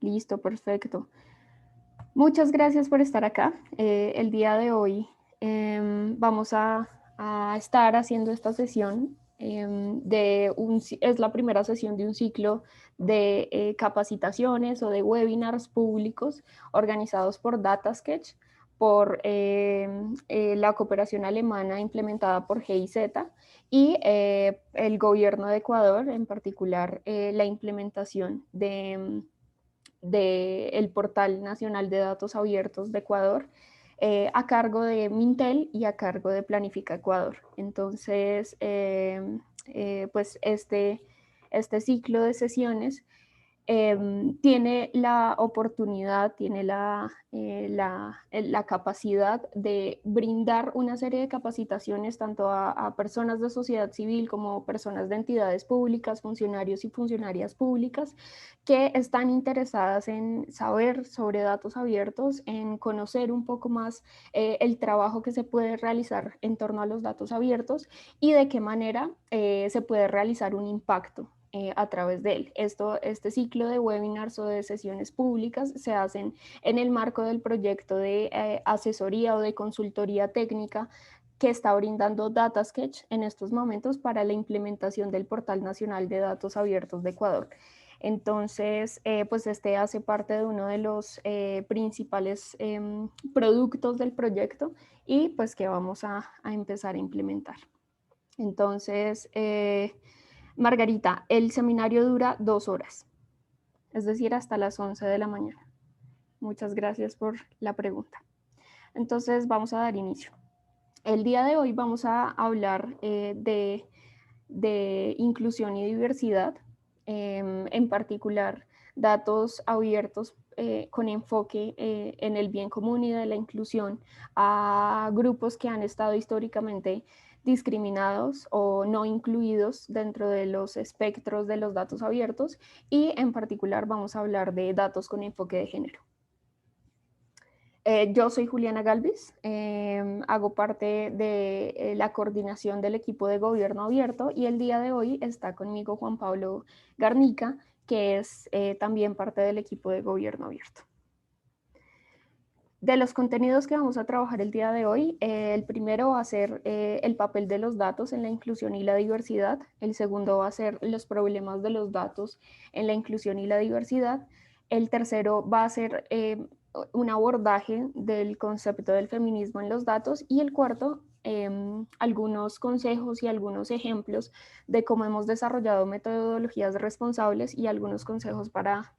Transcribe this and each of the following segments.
Listo, perfecto. Muchas gracias por estar acá. El día de hoy vamos a estar haciendo esta sesión es la primera sesión de un ciclo de capacitaciones o de webinars públicos organizados por DataSketch, por la cooperación alemana implementada por GIZ y el gobierno de Ecuador, en particular la implementación del Portal Nacional de Datos Abiertos de Ecuador, a cargo de Mintel y a cargo de Planifica Ecuador. Entonces, pues este ciclo de sesiones tiene la oportunidad, tiene la capacidad de brindar una serie de capacitaciones tanto a personas de sociedad civil como personas de entidades públicas, funcionarios y funcionarias públicas que están interesadas en saber sobre datos abiertos, en conocer un poco más el trabajo que se puede realizar en torno a los datos abiertos y de qué manera se puede realizar un impacto a través de él. Este ciclo de webinars o de sesiones públicas se hacen en el marco del proyecto de asesoría o de consultoría técnica que está brindando DataSketch en estos momentos para la implementación del Portal Nacional de Datos Abiertos de Ecuador. Entonces, pues este hace parte de uno de los principales productos del proyecto y pues que vamos a empezar a implementar. Entonces, Margarita, el seminario dura 2 horas, es decir, hasta las 11 de la mañana. Muchas gracias por la pregunta. Entonces, vamos a dar inicio. El día de hoy vamos a hablar de inclusión y diversidad, en particular datos abiertos con enfoque en el bien común y de la inclusión a grupos que han estado históricamente discriminados o no incluidos dentro de los espectros de los datos abiertos, y en particular vamos a hablar de datos con enfoque de género. Yo soy Juliana Galvis, hago parte de la coordinación del equipo de gobierno abierto y el día de hoy está conmigo Juan Pablo Garnica, que es también parte del equipo de gobierno abierto. De los contenidos que vamos a trabajar el día de hoy, el primero va a ser el papel de los datos en la inclusión y la diversidad, el segundo va a ser los problemas de los datos en la inclusión y la diversidad, el tercero va a ser un abordaje del concepto del feminismo en los datos y el cuarto, algunos consejos y algunos ejemplos de cómo hemos desarrollado metodologías responsables y algunos consejos para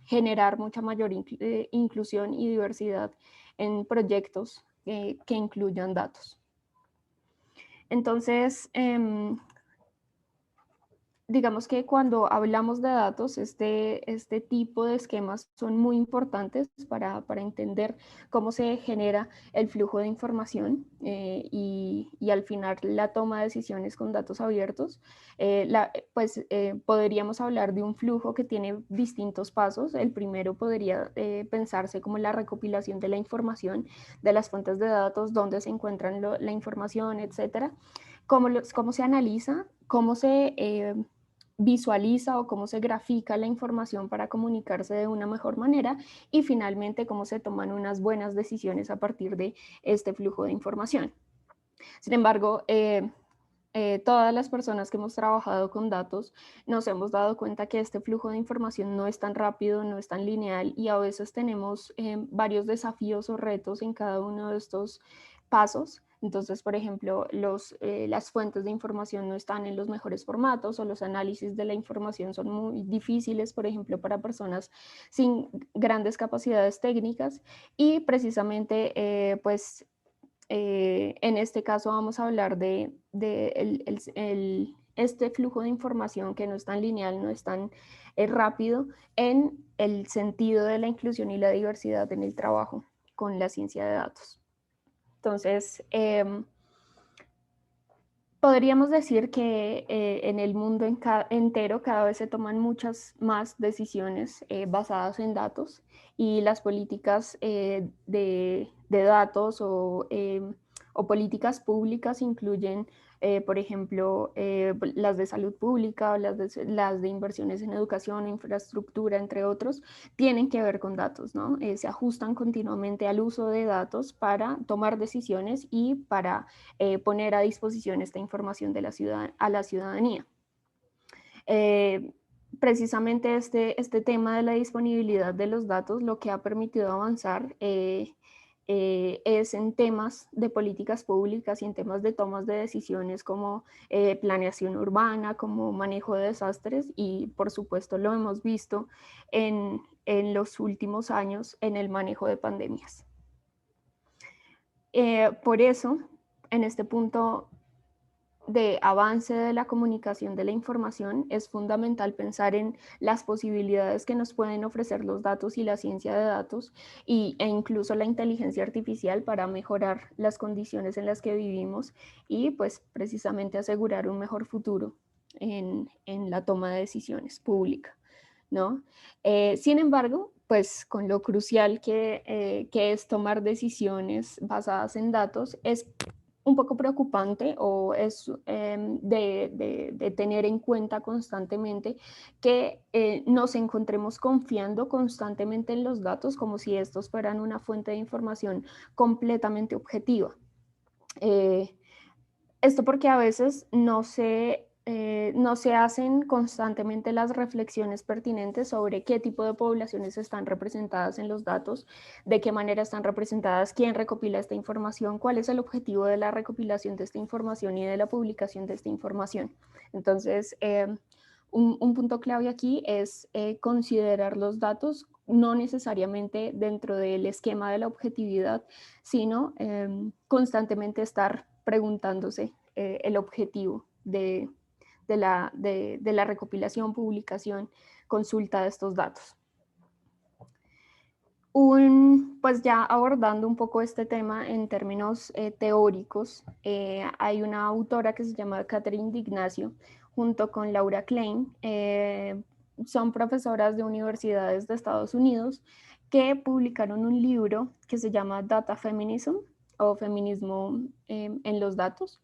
generar mucha mayor inclusión y diversidad en proyectos que incluyan datos. Entonces, digamos que cuando hablamos de datos, este tipo de esquemas son muy importantes para entender cómo se genera el flujo de información y al final la toma de decisiones con datos abiertos. Podríamos hablar de un flujo que tiene distintos pasos. El primero podría pensarse como la recopilación de la información de las fuentes de datos, dónde se encuentran la información, etcétera. Cómo se analiza, cómo se visualiza o cómo se grafica la información para comunicarse de una mejor manera y finalmente cómo se toman unas buenas decisiones a partir de este flujo de información. Sin embargo, todas las personas que hemos trabajado con datos nos hemos dado cuenta que este flujo de información no es tan rápido, no es tan lineal y a veces tenemos varios desafíos o retos en cada uno de estos pasos. Entonces, por ejemplo, las fuentes de información no están en los mejores formatos o los análisis de la información son muy difíciles, por ejemplo, para personas sin grandes capacidades técnicas y precisamente, en este caso vamos a hablar de este flujo de información que no es tan lineal, no es tan rápido en el sentido de la inclusión y la diversidad en el trabajo con la ciencia de datos. Entonces, podríamos decir que en el mundo entero cada vez se toman muchas más decisiones basadas en datos y las políticas de datos o políticas públicas incluyen por ejemplo, las de salud pública, las de inversiones en educación, infraestructura, entre otros, tienen que ver con datos, ¿no? Se ajustan continuamente al uso de datos para tomar decisiones y para poner a disposición esta información de a la ciudadanía. Precisamente este tema de la disponibilidad de los datos lo que ha permitido avanzar es en temas de políticas públicas y en temas de tomas de decisiones como planeación urbana, como manejo de desastres y por supuesto lo hemos visto en los últimos años en el manejo de pandemias. Por eso, en este punto de avance de la comunicación de la información, es fundamental pensar en las posibilidades que nos pueden ofrecer los datos y la ciencia de datos e incluso la inteligencia artificial para mejorar las condiciones en las que vivimos y pues precisamente asegurar un mejor futuro en la toma de decisiones públicas, ¿no? Sin embargo, pues con lo crucial que es tomar decisiones basadas en datos, es un poco preocupante o es de tener en cuenta constantemente que nos encontremos confiando constantemente en los datos como si estos fueran una fuente de información completamente objetiva. Eh, Esto porque a veces no se hacen constantemente las reflexiones pertinentes sobre qué tipo de poblaciones están representadas en los datos, de qué manera están representadas, quién recopila esta información, cuál es el objetivo de la recopilación de esta información y de la publicación de esta información. Entonces, un punto clave aquí es considerar los datos no necesariamente dentro del esquema de la objetividad, sino constantemente estar preguntándose el objetivo de la recopilación, publicación, consulta de estos datos. Pues ya abordando un poco este tema en términos teóricos, hay una autora que se llama Catherine D'Ignazio, junto con Laura Klein, son profesoras de universidades de Estados Unidos que publicaron un libro que se llama Data Feminism o Feminismo en los Datos,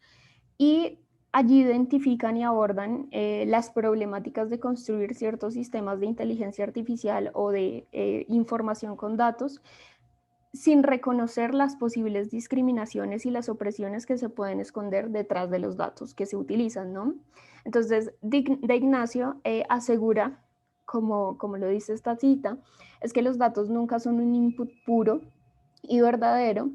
y allí identifican y abordan las problemáticas de construir ciertos sistemas de inteligencia artificial o de información con datos sin reconocer las posibles discriminaciones y las opresiones que se pueden esconder detrás de los datos que se utilizan, ¿no? Entonces, de Ignacio asegura, como lo dice esta cita, es que los datos nunca son un input puro y verdadero,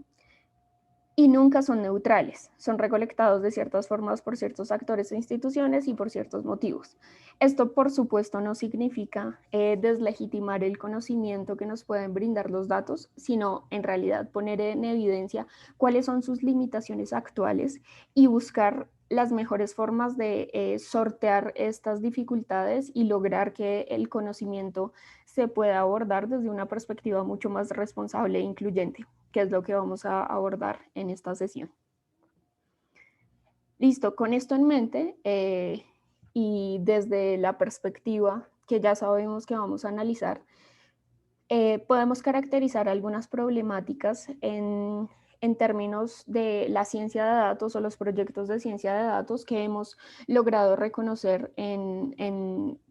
y nunca son neutrales, son recolectados de ciertas formas por ciertos actores e instituciones y por ciertos motivos. Esto, por supuesto, no significa deslegitimar el conocimiento que nos pueden brindar los datos, sino en realidad poner en evidencia cuáles son sus limitaciones actuales y buscar las mejores formas de sortear estas dificultades y lograr que el conocimiento se pueda abordar desde una perspectiva mucho más responsable e incluyente, que es lo que vamos a abordar en esta sesión. Listo, con esto en mente y desde la perspectiva que ya sabemos que vamos a analizar, podemos caracterizar algunas problemáticas en términos de la ciencia de datos o los proyectos de ciencia de datos que hemos logrado reconocer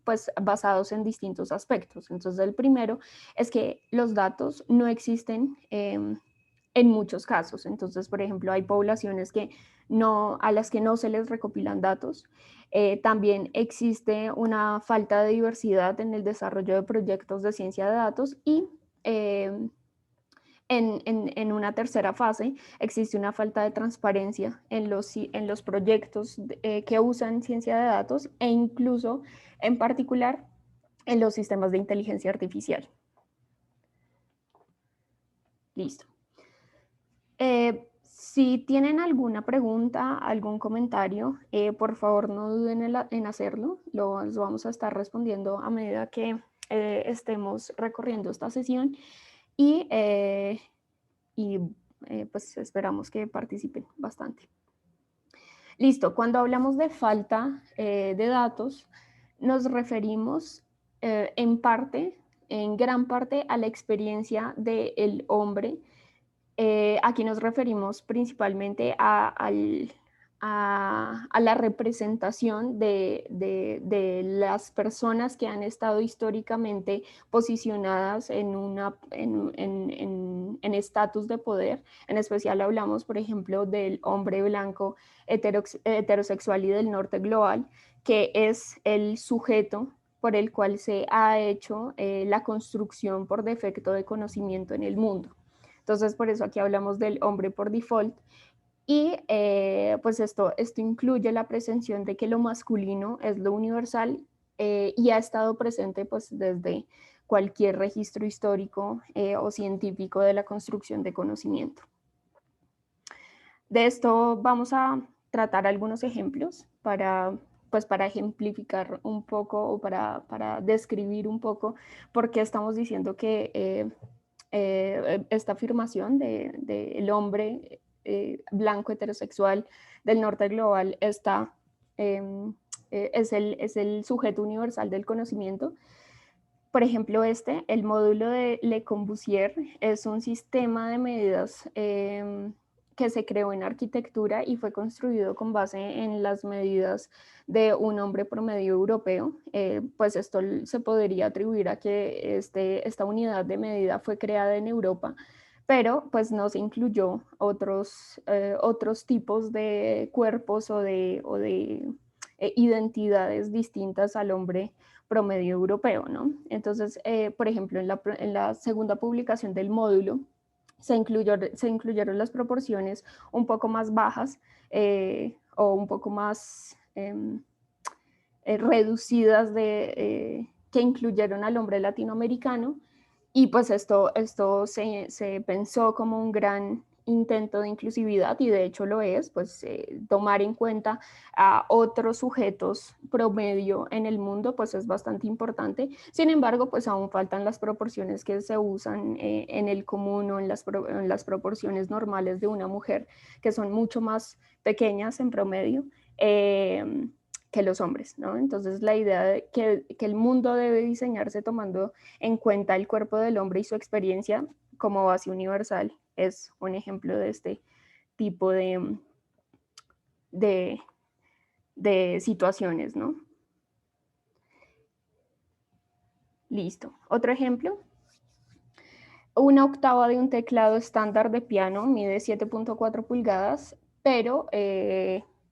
pues, basados en distintos aspectos. Entonces, el primero es que los datos no existen en muchos casos. Entonces, por ejemplo, hay poblaciones a las que no se les recopilan datos. También existe una falta de diversidad en el desarrollo de proyectos de ciencia de datos y en una tercera fase existe una falta de transparencia en los proyectos que usan ciencia de datos e incluso en particular en los sistemas de inteligencia artificial. Listo. Si tienen alguna pregunta, algún comentario, por favor no duden en hacerlo. Los vamos a estar respondiendo a medida que estemos recorriendo esta sesión y, pues esperamos que participen bastante. Listo, cuando hablamos de falta de datos, nos referimos en gran parte a la experiencia del hombre. Aquí nos referimos principalmente a la representación de las personas que han estado históricamente posicionadas en estatus de poder. En especial hablamos, por ejemplo, del hombre blanco heterosexual y del norte global, que es el sujeto por el cual se ha hecho la construcción por defecto de conocimiento en el mundo. Entonces, por eso aquí hablamos del hombre por default. Y pues esto incluye la presunción de que lo masculino es lo universal y ha estado presente pues desde cualquier registro histórico o científico de la construcción de conocimiento. De esto vamos a tratar algunos ejemplos pues para ejemplificar un poco o para describir un poco por qué estamos diciendo que esta afirmación del hombre blanco heterosexual del norte global es el sujeto universal del conocimiento. Por ejemplo, el módulo de Le Corbusier es un sistema de medidas que se creó en arquitectura y fue construido con base en las medidas de un hombre promedio europeo. Pues esto se podría atribuir a que esta unidad de medida fue creada en Europa, pero pues no se incluyó otros tipos de cuerpos o de identidades distintas al hombre promedio europeo, ¿no? Entonces, por ejemplo, en la segunda publicación del módulo se incluyeron las proporciones un poco más bajas o un poco más reducidas que incluyeron al hombre latinoamericano, y pues esto se pensó como un gran intento de inclusividad, y de hecho lo es, pues tomar en cuenta a otros sujetos promedio en el mundo pues es bastante importante. Sin embargo, pues aún faltan las proporciones que se usan en el común o en las proporciones normales de una mujer, que son mucho más pequeñas en promedio que los hombres, ¿no? Entonces la idea de que el mundo debe diseñarse tomando en cuenta el cuerpo del hombre y su experiencia como base universal es un ejemplo de este tipo de, de situaciones, ¿no? Listo. Otro ejemplo. Una octava de un teclado estándar de piano mide 7.4 pulgadas, pero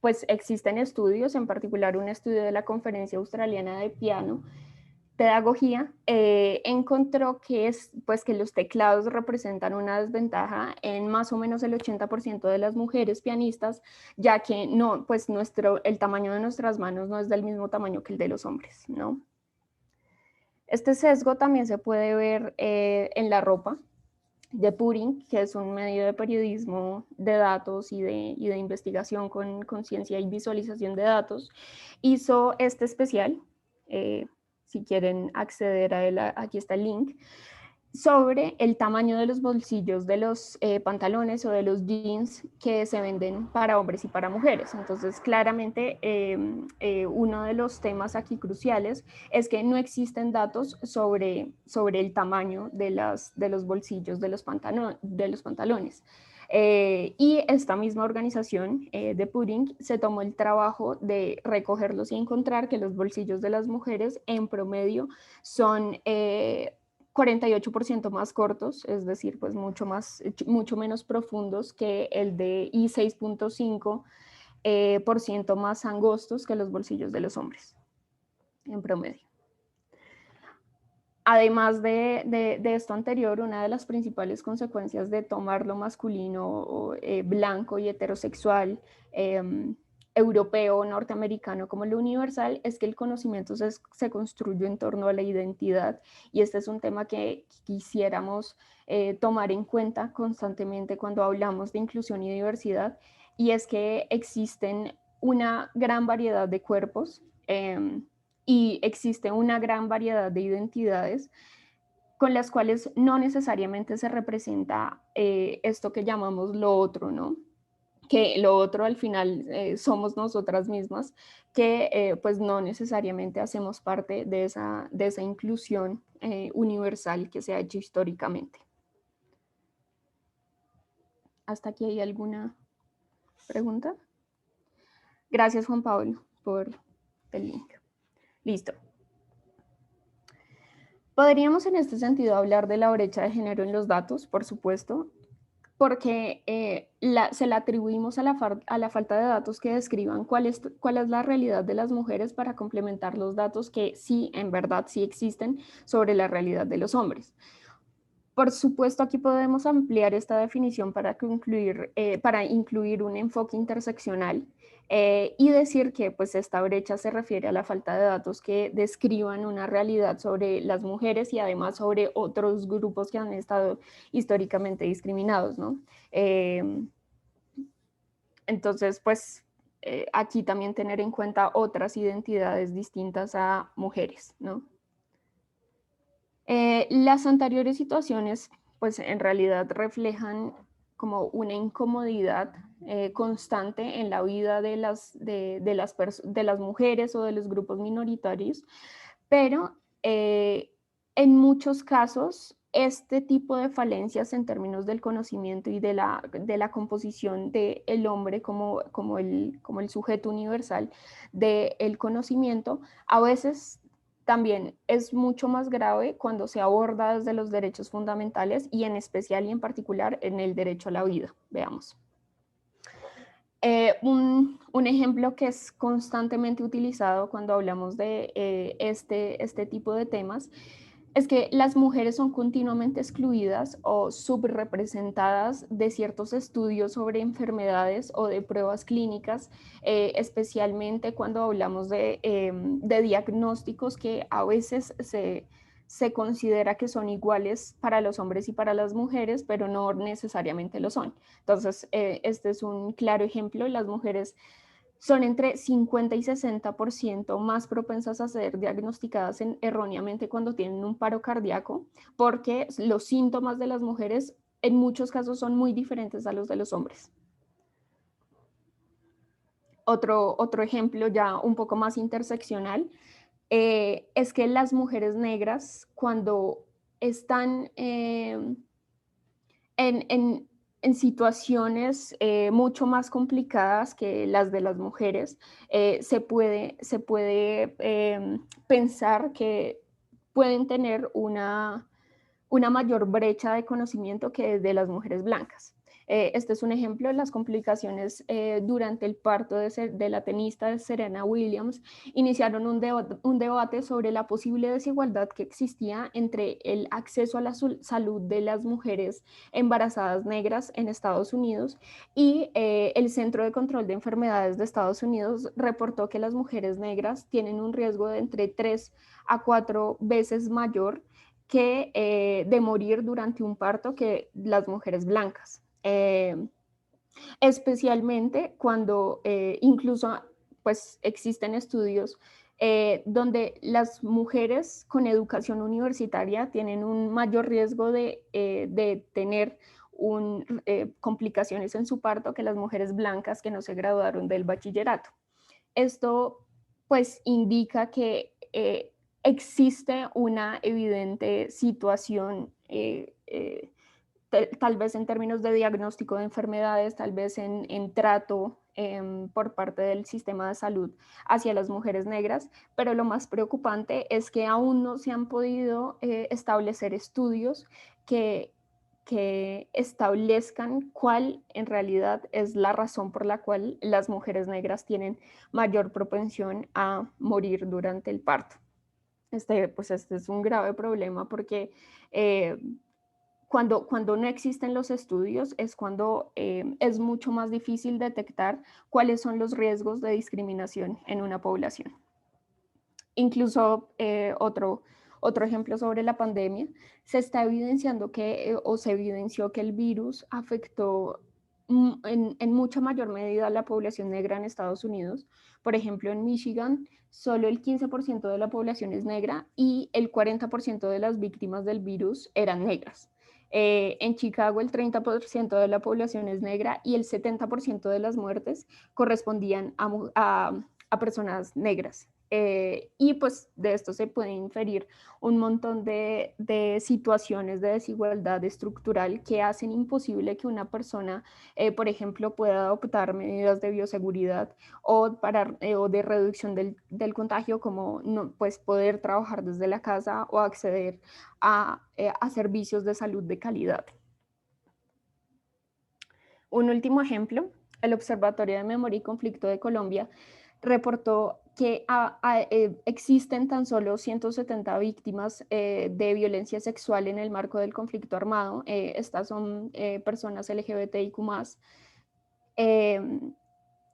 pues existen estudios, en particular un estudio de la Conferencia Australiana de Piano, Pedagogía, encontró pues, que los teclados representan una desventaja en más o menos el 80% de las mujeres pianistas, ya que no, pues el tamaño de nuestras manos no es del mismo tamaño que el de los hombres, ¿no? Este sesgo también se puede ver en la ropa. De Puring, que es un medio de periodismo de datos y de investigación con ciencia y visualización de datos, hizo este especial. Si quieren acceder a él, aquí está el link, sobre el tamaño de los bolsillos de los pantalones o de los jeans que se venden para hombres y para mujeres. Entonces, claramente, uno de los temas aquí cruciales es que no existen datos sobre el tamaño de los bolsillos de los pantalones. Y esta misma organización de Pudding se tomó el trabajo de recogerlos y encontrar que los bolsillos de las mujeres en promedio son 48% más cortos, es decir, pues mucho menos profundos que el de y 6.5% más angostos que los bolsillos de los hombres, en promedio. Además de esto anterior, una de las principales consecuencias de tomar lo masculino, blanco y heterosexual, europeo, norteamericano como lo universal, es que el conocimiento se construye en torno a la identidad, y este es un tema que quisiéramos tomar en cuenta constantemente cuando hablamos de inclusión y diversidad, y es que existen una gran variedad de cuerpos y existe una gran variedad de identidades con las cuales no necesariamente se representa esto que llamamos lo otro, ¿no? Que lo otro al final somos nosotras mismas, que pues no necesariamente hacemos parte de esa inclusión universal que se ha hecho históricamente. ¿Hasta aquí hay alguna pregunta? Gracias, Juan Pablo, por el link. Listo. Podríamos en este sentido hablar de la brecha de género en los datos, por supuesto, porque se la atribuimos a la falta de datos que describan cuál es la realidad de las mujeres para complementar los datos que sí, en verdad, sí existen sobre la realidad de los hombres. Por supuesto, aquí podemos ampliar esta definición para incluir un enfoque interseccional y decir que pues, esta brecha se refiere a la falta de datos que describan una realidad sobre las mujeres y además sobre otros grupos que han estado históricamente discriminados, ¿no? Eh, entonces, pues aquí también tener en cuenta otras identidades distintas a mujeres, ¿no? Las anteriores situaciones, pues en realidad reflejan como una incomodidad constante en la vida de las mujeres o de los grupos minoritarios, pero en muchos casos este tipo de falencias en términos del conocimiento y de la composición del hombre como el sujeto universal del conocimiento, a veces también es mucho más grave cuando se aborda desde los derechos fundamentales y en especial y en particular en el derecho a la vida. Veamos. Un ejemplo que es constantemente utilizado cuando hablamos de este tipo de temas es que las mujeres son continuamente excluidas o subrepresentadas de ciertos estudios sobre enfermedades o de pruebas clínicas, especialmente cuando hablamos de diagnósticos que a veces se considera que son iguales para los hombres y para las mujeres, pero no necesariamente lo son. Entonces, este es un claro ejemplo. Las mujeres son entre 50 y 60% más propensas a ser diagnosticadas erróneamente cuando tienen un paro cardíaco, porque los síntomas de las mujeres en muchos casos son muy diferentes a los de los hombres. Otro ejemplo ya un poco más interseccional es que las mujeres negras cuando están en, en, en situaciones mucho más complicadas que las de las mujeres, se puede pensar que pueden tener una mayor brecha de conocimiento que de las mujeres blancas. Este es un ejemplo de las complicaciones durante el parto de la tenista Serena Williams. Iniciaron un debate sobre la posible desigualdad que existía entre el acceso a la salud de las mujeres embarazadas negras en Estados Unidos y el Centro de Control de Enfermedades de Estados Unidos reportó que las mujeres negras tienen un riesgo de entre 3 a 4 veces mayor de morir durante un parto que las mujeres blancas. Especialmente cuando incluso pues existen estudios donde las mujeres con educación universitaria tienen un mayor riesgo de tener complicaciones en su parto que las mujeres blancas que no se graduaron del bachillerato. Esto pues indica que existe una evidente situación tal vez en términos de diagnóstico de enfermedades, tal vez en trato por parte del sistema de salud hacia las mujeres negras, pero lo más preocupante es que aún no se han podido establecer estudios que, que establezcan cuál en realidad es la razón por la cual las mujeres negras tienen mayor propensión a morir durante el parto. Pues este es un grave problema porque cuando no existen los estudios es cuando es mucho más difícil detectar cuáles son los riesgos de discriminación en una población. Incluso otro ejemplo sobre la pandemia, se está evidenciando o se evidenció que el virus afectó en mucha mayor medida a la población negra en Estados Unidos. Por ejemplo, en Michigan, solo el 15% de la población es negra y el 40% de las víctimas del virus eran negras. En Chicago, el 30% de la población es negra y el 70% de las muertes correspondían a personas negras. Y pues de esto se puede inferir un montón de situaciones de desigualdad estructural que hacen imposible que una persona, por ejemplo, pueda adoptar medidas de bioseguridad o de reducción del contagio, como no, pues poder trabajar desde la casa o acceder a servicios de salud de calidad. Un último ejemplo, el Observatorio de Memoria y Conflicto de Colombia reportó que existen tan solo 170 víctimas de violencia sexual en el marco del conflicto armado. Estas son personas LGBTIQ+. Eh,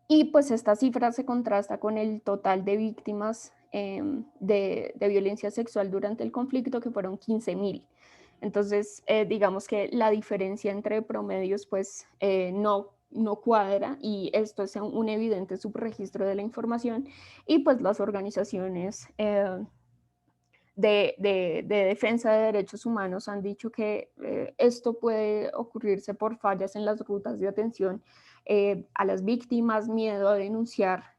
y pues esta cifra se contrasta con el total de víctimas de violencia sexual durante el conflicto, que fueron 15.000. Entonces, digamos que la diferencia entre promedios pues no cuadra, y esto es un evidente subregistro de la información, y pues las organizaciones de defensa de derechos humanos han dicho que esto puede ocurrirse por fallas en las rutas de atención a las víctimas, miedo a denunciar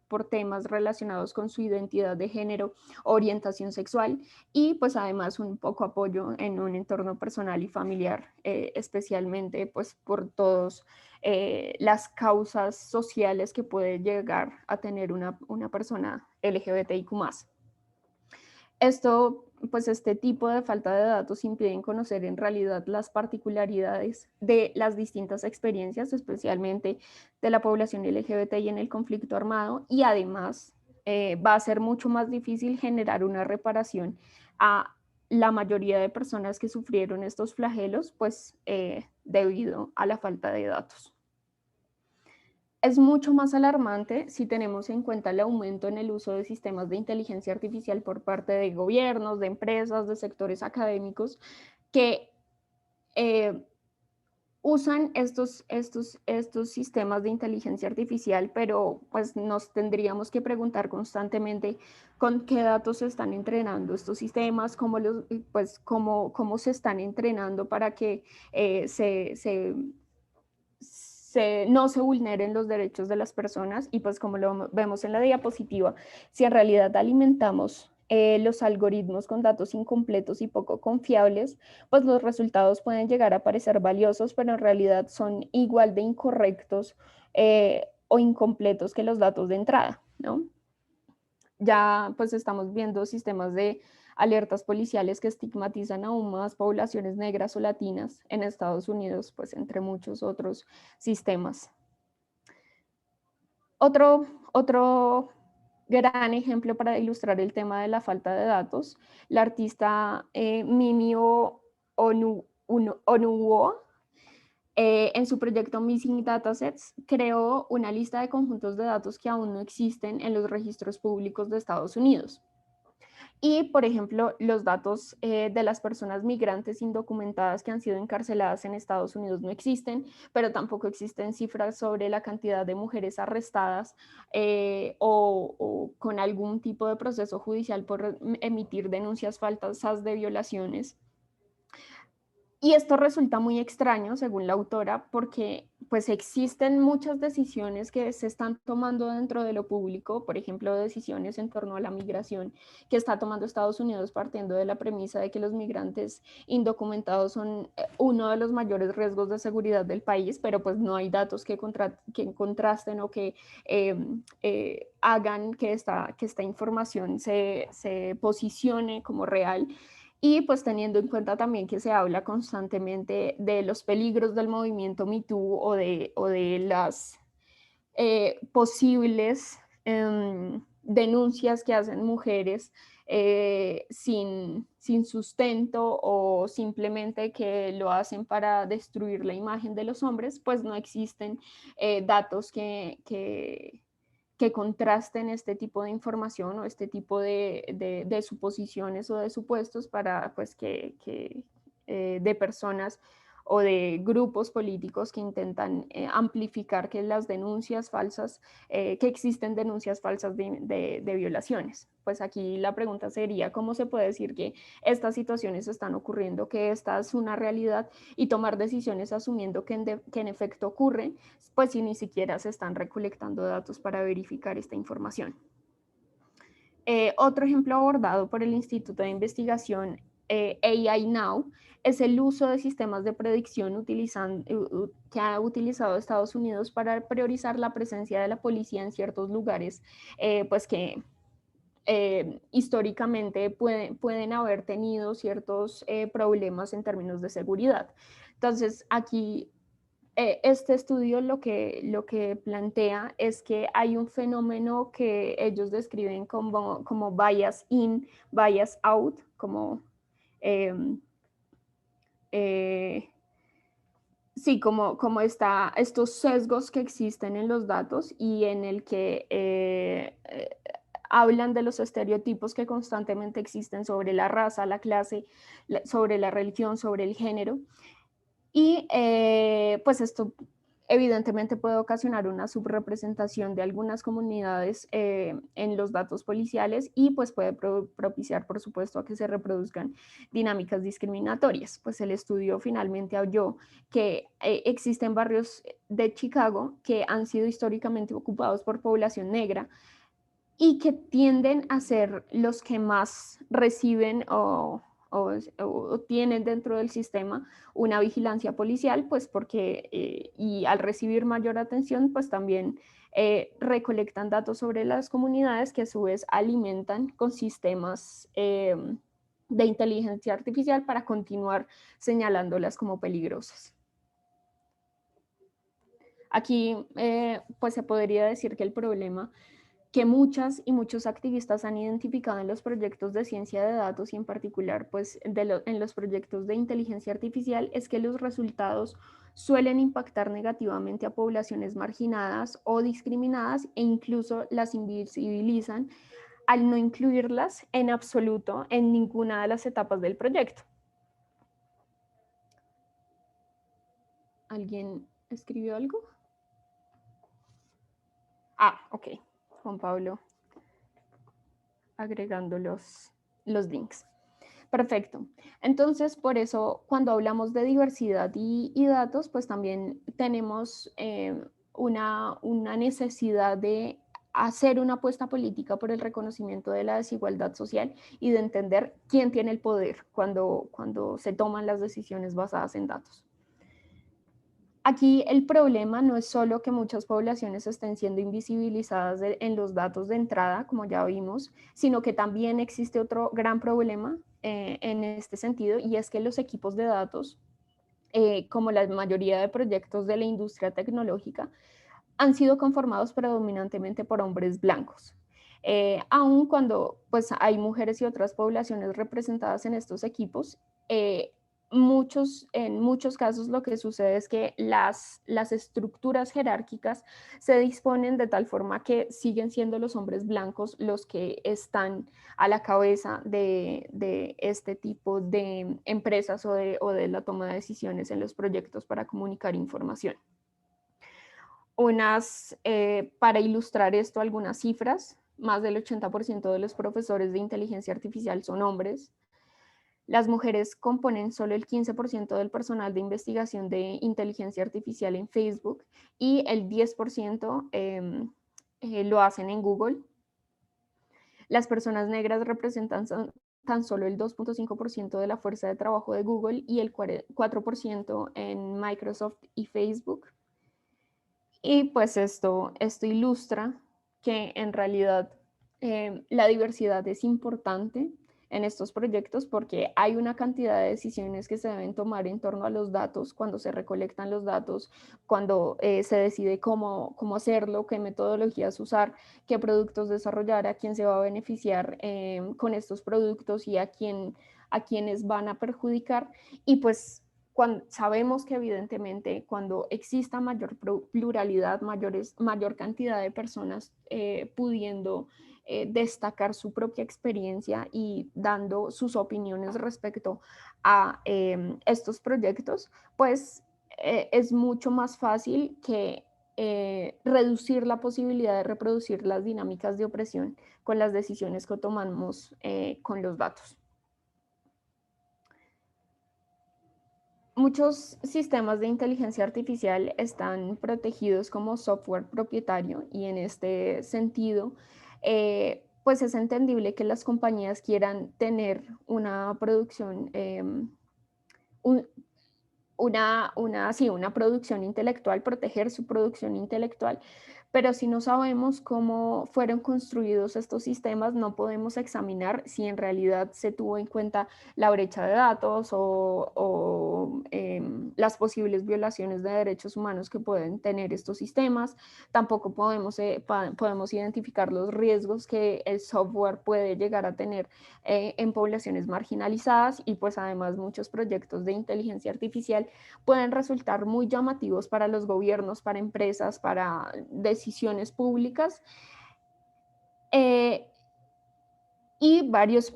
por temas relacionados con su identidad de género, orientación sexual, y pues además un poco apoyo en un entorno personal y familiar, especialmente pues por todas las causas sociales que puede llegar a tener una persona LGBTIQ+. Este tipo de falta de datos impiden conocer en realidad las particularidades de las distintas experiencias, especialmente de la población LGBTI en el conflicto armado, y además va a ser mucho más difícil generar una reparación a la mayoría de personas que sufrieron estos flagelos, pues debido a la falta de datos. Es mucho más alarmante si tenemos en cuenta el aumento en el uso de sistemas de inteligencia artificial por parte de gobiernos, de empresas, de sectores académicos que eh, usan estos sistemas de inteligencia artificial, pero pues nos tendríamos que preguntar constantemente con qué datos se están entrenando estos sistemas, cómo se están entrenando para que no se vulneren los derechos de las personas. Y pues como lo vemos en la diapositiva, si en realidad alimentamos los algoritmos con datos incompletos y poco confiables, pues los resultados pueden llegar a parecer valiosos, pero en realidad son igual de incorrectos o incompletos que los datos de entrada, ¿no? Ya pues estamos viendo sistemas de alertas policiales que estigmatizan aún más poblaciones negras o latinas en Estados Unidos, pues entre muchos otros sistemas. Otro gran ejemplo para ilustrar el tema de la falta de datos, la artista Mimio Onuwo, en su proyecto Missing Datasets, creó una lista de conjuntos de datos que aún no existen en los registros públicos de Estados Unidos. Y, por ejemplo, los datos de las personas migrantes indocumentadas que han sido encarceladas en Estados Unidos no existen, pero tampoco existen cifras sobre la cantidad de mujeres arrestadas o con algún tipo de proceso judicial por emitir denuncias falsas de violaciones. Y esto resulta muy extraño, según la autora, porque pues existen muchas decisiones que se están tomando dentro de lo público, por ejemplo, decisiones en torno a la migración que está tomando Estados Unidos partiendo de la premisa de que los migrantes indocumentados son uno de los mayores riesgos de seguridad del país, pero pues no hay datos que contrasten o que hagan que esta información se posicione como real. Y pues teniendo en cuenta también que se habla constantemente de los peligros del movimiento Me Too o de las posibles denuncias que hacen mujeres sin sustento o simplemente que lo hacen para destruir la imagen de los hombres, pues no existen datos que contrasten este tipo de información o este tipo de suposiciones o de supuestos para pues de personas o de grupos políticos que intentan amplificar que las denuncias falsas, que existen denuncias falsas de violaciones. Pues aquí la pregunta sería, ¿cómo se puede decir que estas situaciones están ocurriendo, que esta es una realidad, y tomar decisiones asumiendo que en efecto ocurren, pues si ni siquiera se están recolectando datos para verificar esta información? Otro ejemplo abordado por el Instituto de Investigación AI Now es el uso de sistemas de predicción que ha utilizado Estados Unidos para priorizar la presencia de la policía en ciertos lugares, pues que históricamente pueden haber tenido ciertos problemas en términos de seguridad. Entonces, aquí este estudio lo que plantea es que hay un fenómeno que ellos describen como bias in, bias out, como eh, eh, sí, como estos sesgos que existen en los datos y en el que hablan de los estereotipos que constantemente existen sobre la raza, la clase, sobre la religión, sobre el género. Y pues esto evidentemente puede ocasionar una subrepresentación de algunas comunidades en los datos policiales y pues puede propiciar, por supuesto, a que se reproduzcan dinámicas discriminatorias. Pues el estudio finalmente halló que existen barrios de Chicago que han sido históricamente ocupados por población negra y que tienden a ser los que más reciben o tienen dentro del sistema una vigilancia policial, pues porque, y al recibir mayor atención, pues también recolectan datos sobre las comunidades que a su vez alimentan con sistemas de inteligencia artificial para continuar señalándolas como peligrosas. Aquí, pues se podría decir que el problema que muchas y muchos activistas han identificado en los proyectos de ciencia de datos y en particular pues en los proyectos de inteligencia artificial es que los resultados suelen impactar negativamente a poblaciones marginadas o discriminadas e incluso las invisibilizan al no incluirlas en absoluto en ninguna de las etapas del proyecto. ¿Alguien escribió algo? Ah, ok. Juan Pablo agregando los links. Perfecto. Entonces, por eso, cuando hablamos de diversidad y datos, pues también tenemos una necesidad de hacer una apuesta política por el reconocimiento de la desigualdad social y de entender quién tiene el poder cuando se toman las decisiones basadas en datos. Aquí el problema no es solo que muchas poblaciones estén siendo invisibilizadas en los datos de entrada, como ya vimos, sino que también existe otro gran problema en este sentido, y es que los equipos de datos, como la mayoría de proyectos de la industria tecnológica, han sido conformados predominantemente por hombres blancos. Aun cuando pues, hay mujeres y otras poblaciones representadas en estos equipos, en muchos casos lo que sucede es que las estructuras jerárquicas se disponen de tal forma que siguen siendo los hombres blancos los que están a la cabeza de este tipo de empresas o de la toma de decisiones en los proyectos para comunicar información. Para ilustrar esto, algunas cifras: más del 80% de los profesores de inteligencia artificial son hombres. Las mujeres componen solo el 15% del personal de investigación de inteligencia artificial en Facebook y el 10% lo hacen en Google. Las personas negras representan tan solo el 2.5% de la fuerza de trabajo de Google y el 4% en Microsoft y Facebook. Y pues esto ilustra que en realidad la diversidad es importante en estos proyectos porque hay una cantidad de decisiones que se deben tomar en torno a los datos, cuando se recolectan los datos, cuando se decide cómo hacerlo, qué metodologías usar, qué productos desarrollar, a quién se va a beneficiar con estos productos y a quienes van a perjudicar. Y pues sabemos que evidentemente cuando exista mayor pluralidad, mayor cantidad de personas pudiendo destacar su propia experiencia y dando sus opiniones respecto a estos proyectos, pues es mucho más fácil que reducir la posibilidad de reproducir las dinámicas de opresión con las decisiones que tomamos con los datos. Muchos sistemas de inteligencia artificial están protegidos como software propietario y en este sentido, pues es entendible que las compañías quieran tener una producción, un, sí, una producción intelectual, proteger su producción intelectual, pero si no sabemos cómo fueron construidos estos sistemas, no podemos examinar si en realidad se tuvo en cuenta la brecha de datos o las posibles violaciones de derechos humanos que pueden tener estos sistemas. Tampoco podemos identificar los riesgos que el software puede llegar a tener en poblaciones marginalizadas, y pues además muchos proyectos de inteligencia artificial pueden resultar muy llamativos para los gobiernos, para empresas, para decisiones públicas. Y varios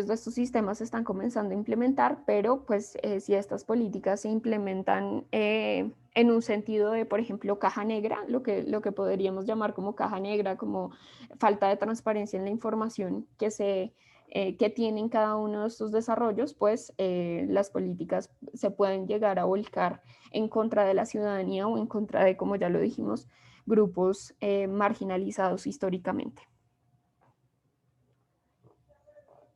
de estos sistemas se están comenzando a implementar, pero pues si estas políticas se implementan en un sentido de, por ejemplo, caja negra, lo que podríamos llamar como caja negra, como falta de transparencia en la información que tienen cada uno de estos desarrollos, pues las políticas se pueden llegar a volcar en contra de la ciudadanía o en contra de, como ya lo dijimos, grupos marginalizados históricamente.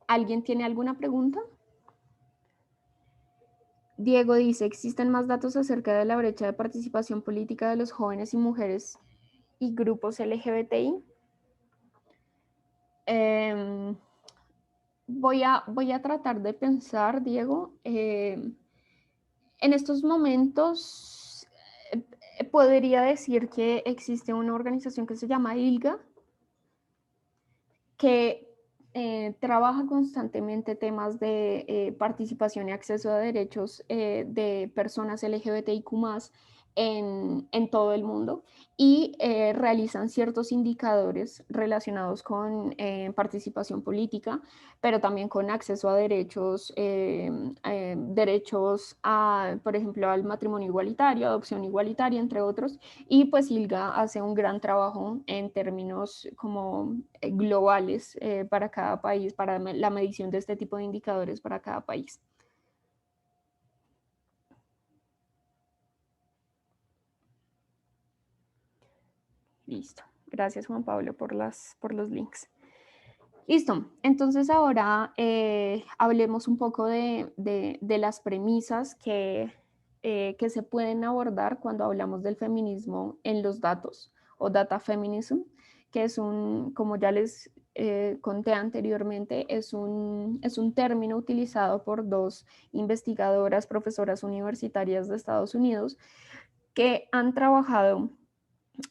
¿Alguien tiene alguna pregunta? Diego dice, ¿existen más datos acerca de la brecha de participación política de los jóvenes y mujeres y grupos LGBTI? Voy a tratar de pensar, Diego. En estos momentos podría decir que existe una organización que se llama ILGA, que trabaja constantemente temas de participación y acceso a derechos de personas LGBTIQ+, en todo el mundo, y realizan ciertos indicadores relacionados con participación política, pero también con acceso a derechos a, por ejemplo, al matrimonio igualitario, adopción igualitaria, entre otros. Y pues ILGA hace un gran trabajo en términos como globales para cada país, para la medición de este tipo de indicadores para cada país. Listo. Gracias, Juan Pablo, por los links. Listo. Entonces ahora hablemos un poco de las premisas que se pueden abordar cuando hablamos del feminismo en los datos, o data feminism, que es como ya les conté anteriormente, es un término utilizado por dos investigadoras, profesoras universitarias de Estados Unidos, que han trabajado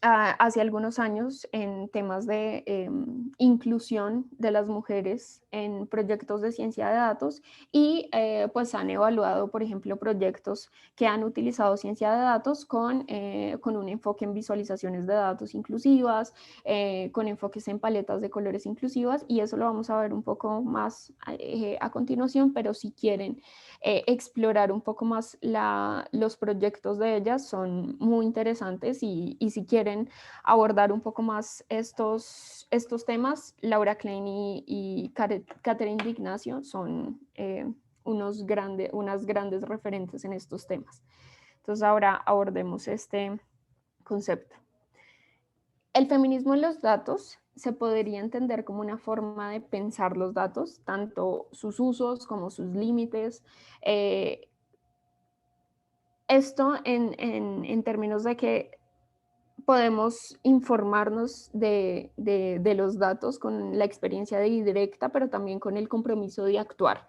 hace algunos años en temas de inclusión de las mujeres en proyectos de ciencia de datos, y pues han evaluado, por ejemplo, proyectos que han utilizado ciencia de datos con un enfoque en visualizaciones de datos inclusivas, con enfoques en paletas de colores inclusivas, y eso lo vamos a ver un poco más a continuación, pero si quieren explorar un poco más los proyectos de ellas, son muy interesantes, y si quieren abordar un poco más estos temas, Laura Klein y Catherine D'Ignacio son unas grandes referentes en estos temas. Entonces ahora abordemos este concepto. El feminismo en los datos se podría entender como una forma de pensar los datos, tanto sus usos como sus límites. Esto en términos de que podemos informarnos de los datos con la experiencia directa, pero también con el compromiso de actuar.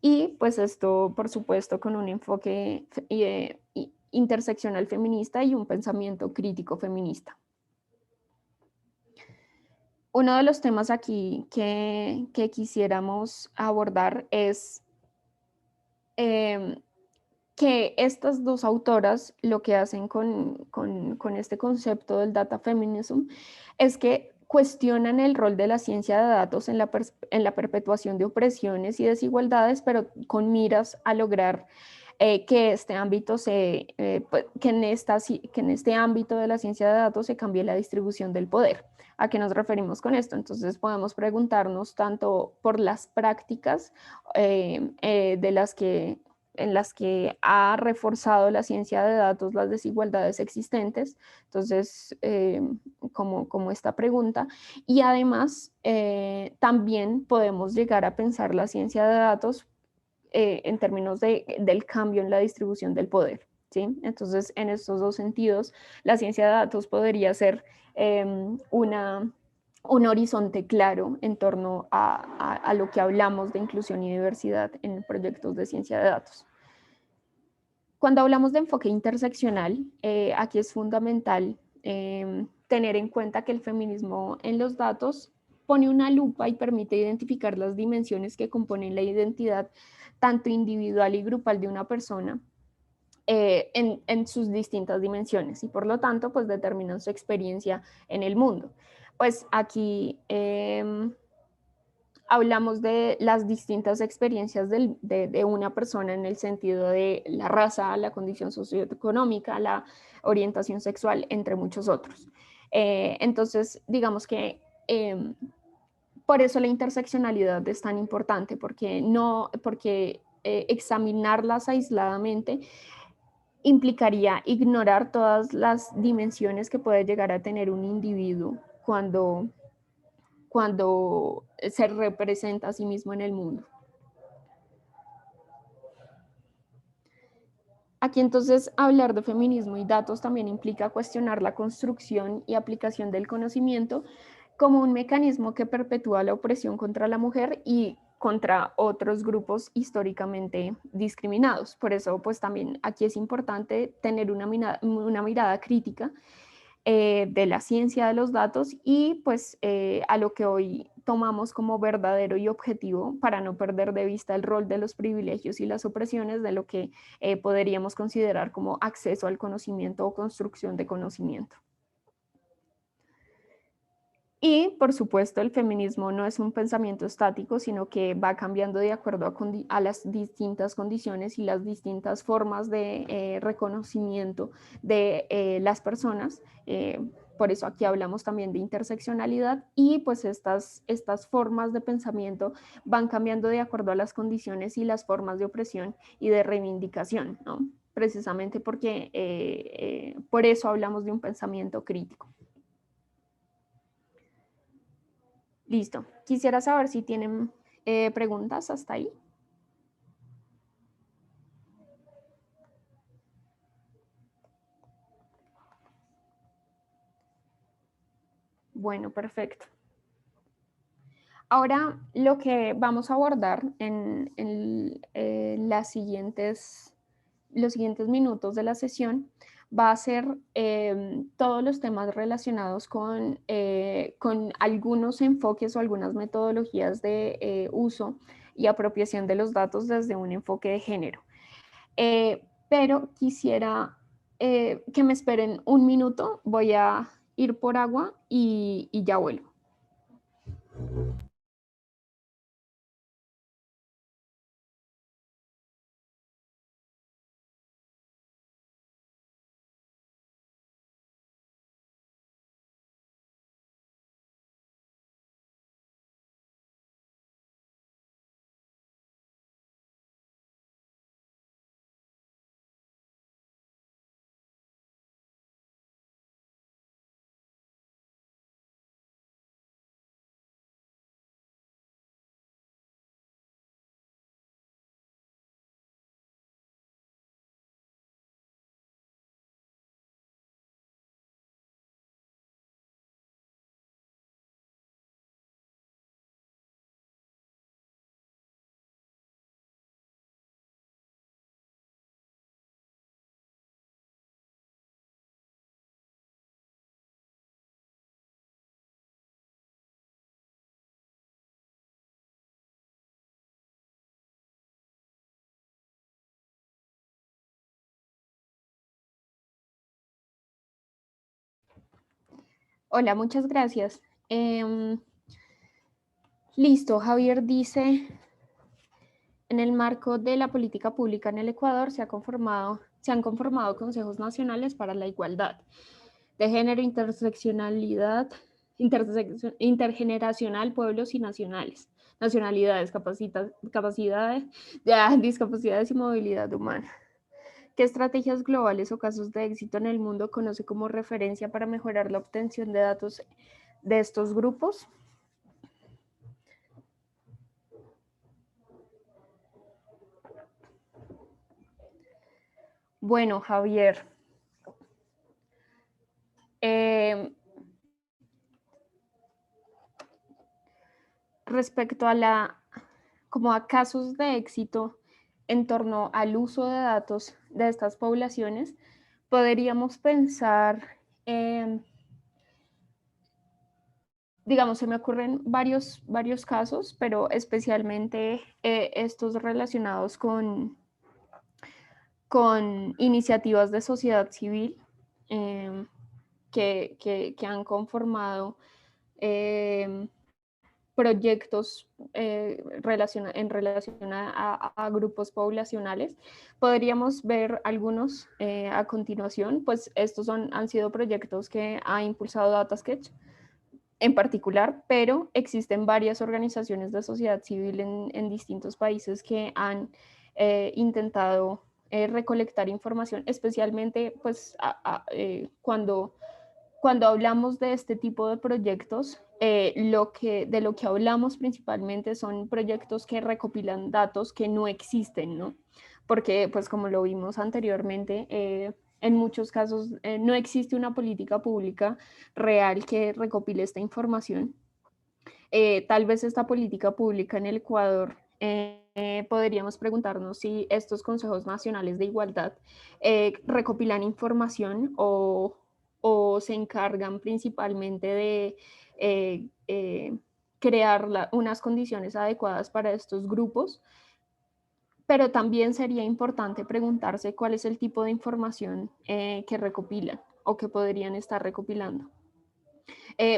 Y pues esto, por supuesto, con un enfoque interseccional feminista y un pensamiento crítico feminista. Uno de los temas aquí que quisiéramos abordar es que estas dos autoras lo que hacen con este concepto del data feminism es que cuestionan el rol de la ciencia de datos en la perpetuación de opresiones y desigualdades, pero con miras a lograr que este ámbito que en este ámbito de la ciencia de datos se cambie la distribución del poder. ¿A qué nos referimos con esto? Entonces podemos preguntarnos tanto por las prácticas de las que en las que ha reforzado la ciencia de datos las desigualdades existentes. Entonces, como esta pregunta. Y además, también podemos llegar a pensar la ciencia de datos en términos del cambio en la distribución del poder. ¿Sí? Entonces, en estos dos sentidos, la ciencia de datos podría ser un horizonte claro en torno a lo que hablamos de inclusión y diversidad en proyectos de ciencia de datos. Cuando hablamos de enfoque interseccional, aquí es fundamental tener en cuenta que el feminismo en los datos pone una lupa y permite identificar las dimensiones que componen la identidad tanto individual y grupal de una persona en sus distintas dimensiones y por lo tanto pues determinan su experiencia en el mundo. Pues aquí hablamos de las distintas experiencias de una persona en el sentido de la raza, la condición socioeconómica, la orientación sexual, entre muchos otros. Entonces, digamos que por eso la interseccionalidad es tan importante, porque examinarlas aisladamente implicaría ignorar todas las dimensiones que puede llegar a tener un individuo cuando se representa a sí mismo en el mundo. Aquí entonces hablar de feminismo y datos también implica cuestionar la construcción y aplicación del conocimiento como un mecanismo que perpetúa la opresión contra la mujer y contra otros grupos históricamente discriminados. Por eso, pues también aquí es importante tener una mirada crítica de la ciencia de los datos y pues a lo que hoy tomamos como verdadero y objetivo para no perder de vista el rol de los privilegios y las opresiones de lo que podríamos considerar como acceso al conocimiento o construcción de conocimiento. Y, por supuesto, el feminismo no es un pensamiento estático, sino que va cambiando de acuerdo a las distintas condiciones y las distintas formas de reconocimiento de las personas. Por eso aquí hablamos también de interseccionalidad y pues estas formas de pensamiento van cambiando de acuerdo a las condiciones y las formas de opresión y de reivindicación, ¿no? Precisamente porque por eso hablamos de un pensamiento crítico. Listo. Quisiera saber si tienen preguntas hasta ahí. Bueno, perfecto. Ahora lo que vamos a abordar en los siguientes minutos de la sesión va a ser todos los temas relacionados con algunos enfoques o algunas metodologías de uso y apropiación de los datos desde un enfoque de género. Pero quisiera que me esperen un minuto, voy a ir por agua y ya vuelvo. Hola, muchas gracias. Listo, Javier dice, en el marco de la política pública en el Ecuador se han conformado consejos nacionales para la igualdad de género, intergeneracional, pueblos y nacionales. nacionalidades, discapacidades y movilidad humana. ¿Qué estrategias globales o casos de éxito en el mundo conoce como referencia para mejorar la obtención de datos de estos grupos? Bueno, Javier, respecto a como a casos de éxito en torno al uso de datos de estas poblaciones, podríamos pensar, digamos, se me ocurren varios casos, pero especialmente estos relacionados con iniciativas de sociedad civil eh, que han conformado proyectos en relación a grupos poblacionales. Podríamos ver algunos a continuación, pues estos han sido proyectos que ha impulsado DataSketch en particular, pero existen varias organizaciones de sociedad civil en distintos países que han intentado recolectar información, especialmente pues cuando hablamos de este tipo de proyectos, de lo que hablamos principalmente son proyectos que recopilan datos que no existen, ¿no? Porque, pues como lo vimos anteriormente, en muchos casos no existe una política pública real que recopile esta información. Tal vez esta política pública en el Ecuador, podríamos preguntarnos si estos consejos nacionales de igualdad recopilan información o se encargan principalmente de crear unas condiciones adecuadas para estos grupos, pero también sería importante preguntarse cuál es el tipo de información que recopilan o que podrían estar recopilando.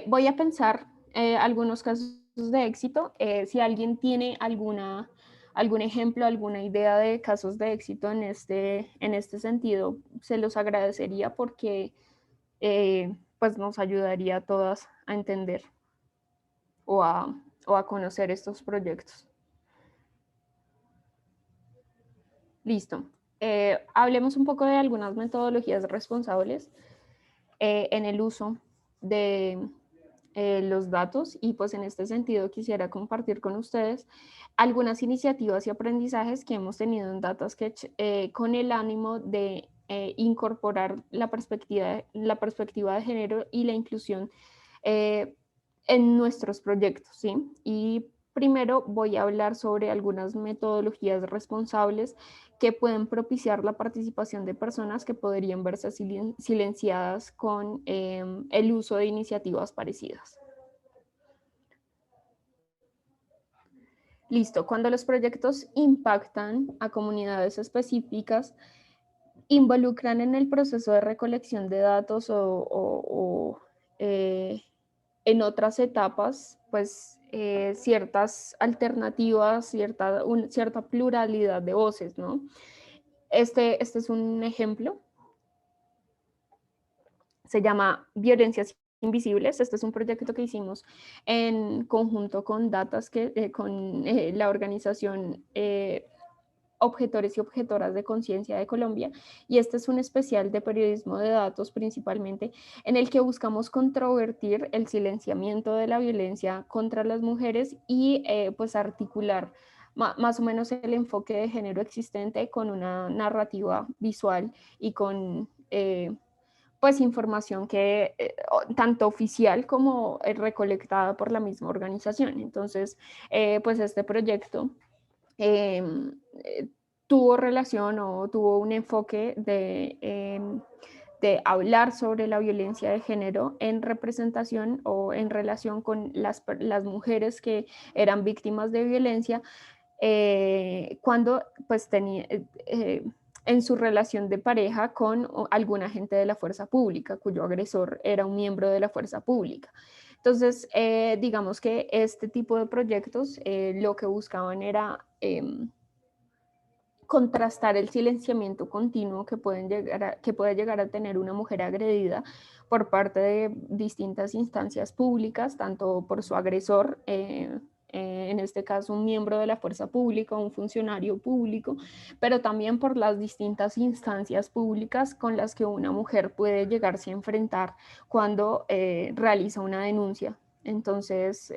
Voy a pensar algunos casos de éxito. Si alguien tiene algún ejemplo, alguna idea de casos de éxito en este sentido, se los agradecería porque pues nos ayudaría a todas a entender o a conocer estos proyectos. Listo. Hablemos un poco de algunas metodologías responsables en el uso de los datos y pues en este sentido quisiera compartir con ustedes algunas iniciativas y aprendizajes que hemos tenido en DataSketch con el ánimo de incorporar la perspectiva de género y la inclusión eh, en nuestros proyectos, ¿sí? Y primero voy a hablar sobre algunas metodologías responsables que pueden propiciar la participación de personas que podrían verse silenciadas con el uso de iniciativas parecidas. Listo, cuando los proyectos impactan a comunidades específicas, involucran en el proceso de recolección de datos o en otras etapas, pues ciertas alternativas, cierta pluralidad de voces, ¿no? Este es un ejemplo, se llama Violencias Invisibles. Este es un proyecto que hicimos en conjunto con la organización Objetores y Objetoras de Conciencia de Colombia, y este es un especial de periodismo de datos principalmente en el que buscamos controvertir el silenciamiento de la violencia contra las mujeres y pues articular más o menos el enfoque de género existente con una narrativa visual y con pues información que tanto oficial como recolectada por la misma organización. Entonces, pues este proyecto eh, eh, tuvo relación o tuvo un enfoque de hablar sobre la violencia de género en representación o en relación con las mujeres que eran víctimas de violencia cuando pues tenía en su relación de pareja con algún agente de la fuerza pública, cuyo agresor era un miembro de la fuerza pública. Entonces, digamos que este tipo de proyectos lo que buscaban era contrastar el silenciamiento continuo que puede llegar a tener una mujer agredida por parte de distintas instancias públicas, tanto por su agresor en este caso un miembro de la fuerza pública, un funcionario público, pero también por las distintas instancias públicas con las que una mujer puede llegarse a enfrentar cuando realiza una denuncia. Entonces,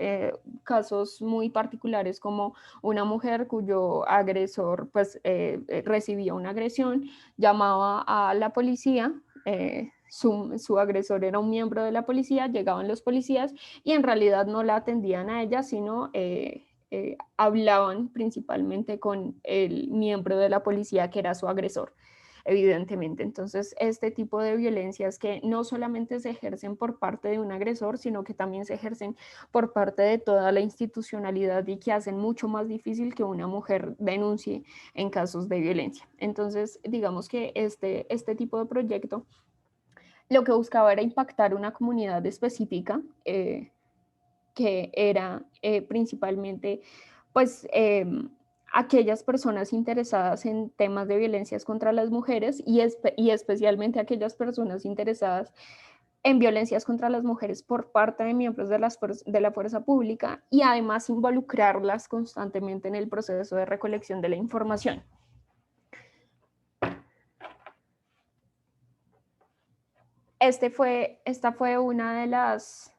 casos muy particulares como una mujer cuyo agresor pues, recibía una agresión, llamaba a la policía, su agresor era un miembro de la policía, llegaban los policías y en realidad no la atendían a ella, sino hablaban principalmente con el miembro de la policía que era su agresor, evidentemente. Entonces, este tipo de violencias que no solamente se ejercen por parte de un agresor, sino que también se ejercen por parte de toda la institucionalidad y que hacen mucho más difícil que una mujer denuncie en casos de violencia. Entonces, digamos que este tipo de proyecto lo que buscaba era impactar una comunidad específica, que era principalmente pues aquellas personas interesadas en temas de violencias contra las mujeres y especialmente aquellas personas interesadas en violencias contra las mujeres por parte de miembros de la fuerza pública y además involucrarlas constantemente en el proceso de recolección de la información. Esta fue una de las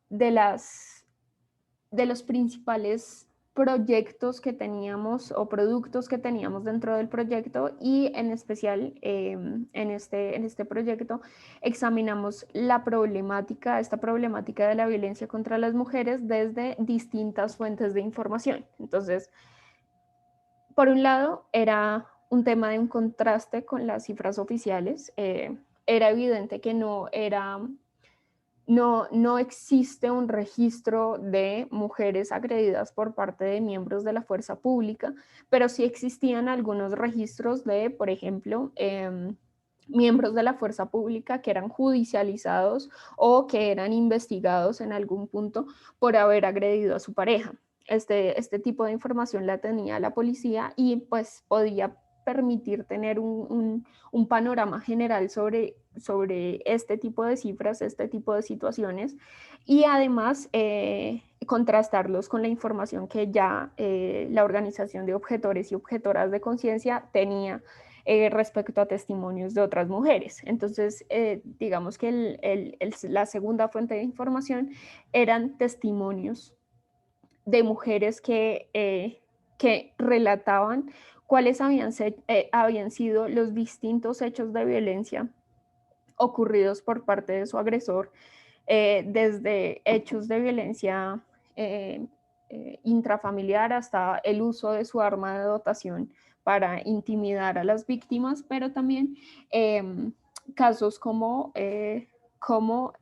de los principales proyectos que teníamos o productos que teníamos dentro del proyecto y en especial en este proyecto examinamos esta problemática de la violencia contra las mujeres desde distintas fuentes de información. Entonces, por un lado, era un tema de un contraste con las cifras oficiales. Era evidente que no existe un registro de mujeres agredidas por parte de miembros de la fuerza pública, pero sí existían algunos registros de, por ejemplo, miembros de la fuerza pública que eran judicializados o que eran investigados en algún punto por haber agredido a su pareja. Este tipo de información la tenía la policía y pues podía permitir tener un panorama general sobre este tipo de cifras, este tipo de situaciones y además contrastarlos con la información que ya la Organización de Objetores y Objetoras de Conciencia tenía respecto a testimonios de otras mujeres. Entonces, digamos que la segunda fuente de información eran testimonios de mujeres que relataban cuáles habían sido los distintos hechos de violencia ocurridos por parte de su agresor, desde hechos de violencia intrafamiliar hasta el uso de su arma de dotación para intimidar a las víctimas, pero también casos como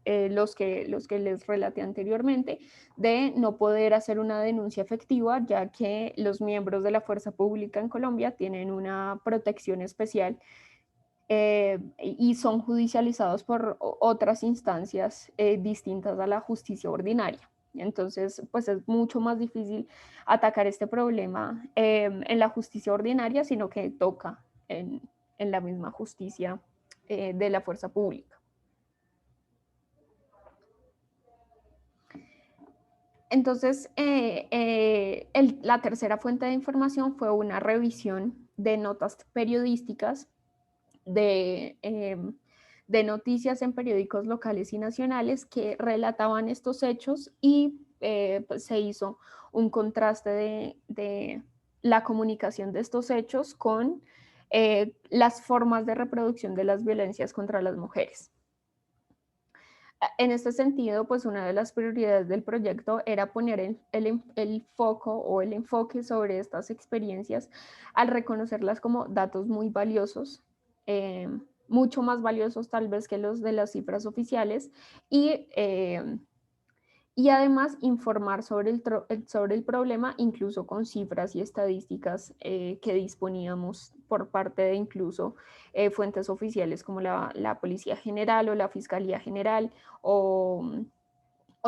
los que les relaté anteriormente, de no poder hacer una denuncia efectiva, ya que los miembros de la fuerza pública en Colombia tienen una protección especial y son judicializados por otras instancias distintas a la justicia ordinaria. Entonces, pues es mucho más difícil atacar este problema en la justicia ordinaria, sino que toca en la misma justicia de la fuerza pública. Entonces, la tercera fuente de información fue una revisión de notas periodísticas de noticias en periódicos locales y nacionales que relataban estos hechos y pues se hizo un contraste de la comunicación de estos hechos con las formas de reproducción de las violencias contra las mujeres. En este sentido, pues una de las prioridades del proyecto era poner el foco o el enfoque sobre estas experiencias al reconocerlas como datos muy valiosos, mucho más valiosos tal vez que los de las cifras oficiales y además informar sobre el problema incluso con cifras y estadísticas que disponíamos por parte de incluso fuentes oficiales como la Policía General o la Fiscalía General o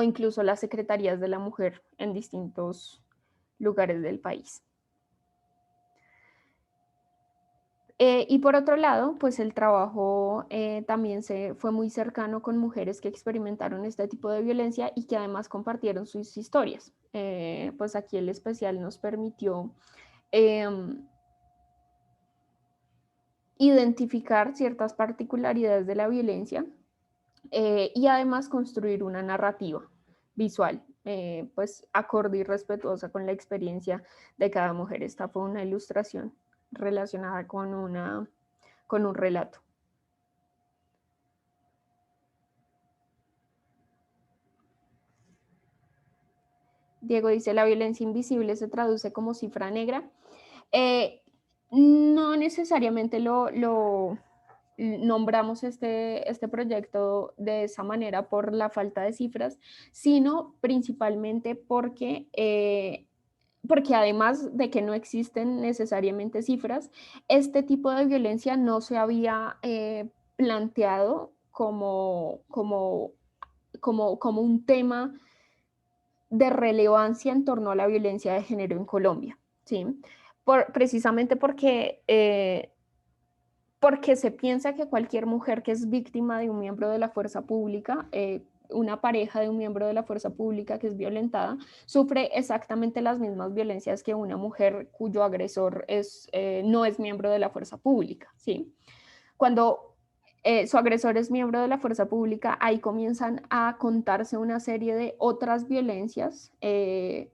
incluso las Secretarías de la Mujer en distintos lugares del país. Y por otro lado, pues el trabajo también se fue muy cercano con mujeres que experimentaron este tipo de violencia y que además compartieron sus historias. Pues aquí el especial nos permitió em, identificar ciertas particularidades de la violencia y además construir una narrativa visual, pues acorde y respetuosa con la experiencia de cada mujer. Esta fue una ilustración relacionada con un relato. Diego dice, la violencia invisible se traduce como cifra negra. Eh, no necesariamente lo nombramos este proyecto de esa manera por la falta de cifras, sino principalmente porque además de que no existen necesariamente cifras, este tipo de violencia no se había planteado como un tema de relevancia en torno a la violencia de género en Colombia, ¿sí? Precisamente porque se piensa que cualquier mujer que es víctima de un miembro de la fuerza pública, una pareja de un miembro de la fuerza pública que es violentada, sufre exactamente las mismas violencias que una mujer cuyo agresor no es miembro de la fuerza pública, ¿sí? Cuando su agresor es miembro de la fuerza pública, ahí comienzan a contarse una serie de otras violencias que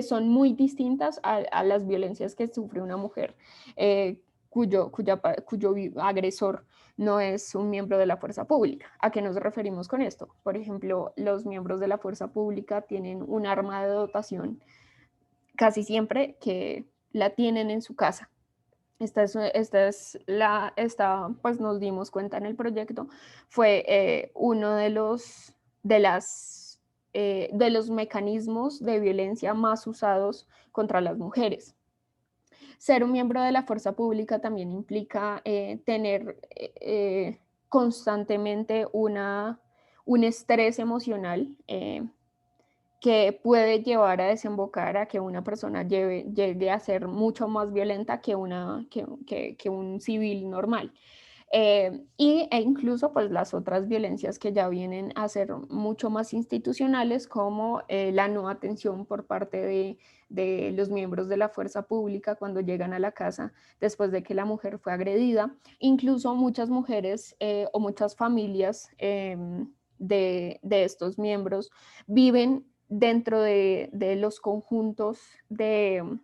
son muy distintas a las violencias que sufre una mujer cuyo agresor no es un miembro de la fuerza pública. ¿A qué nos referimos con esto? Por ejemplo, los miembros de la fuerza pública tienen un arma de dotación casi siempre que la tienen en su casa. Pues nos dimos cuenta en el proyecto, fue uno de los mecanismos de violencia más usados contra las mujeres. Ser un miembro de la fuerza pública también implica tener constantemente un estrés emocional que puede llevar a desembocar a que una persona llegue a ser mucho más violenta que un civil normal. E incluso pues las otras violencias que ya vienen a ser mucho más institucionales, como la no atención por parte de los miembros de la fuerza pública cuando llegan a la casa después de que la mujer fue agredida. Incluso muchas mujeres o muchas familias de estos miembros viven dentro de los conjuntos de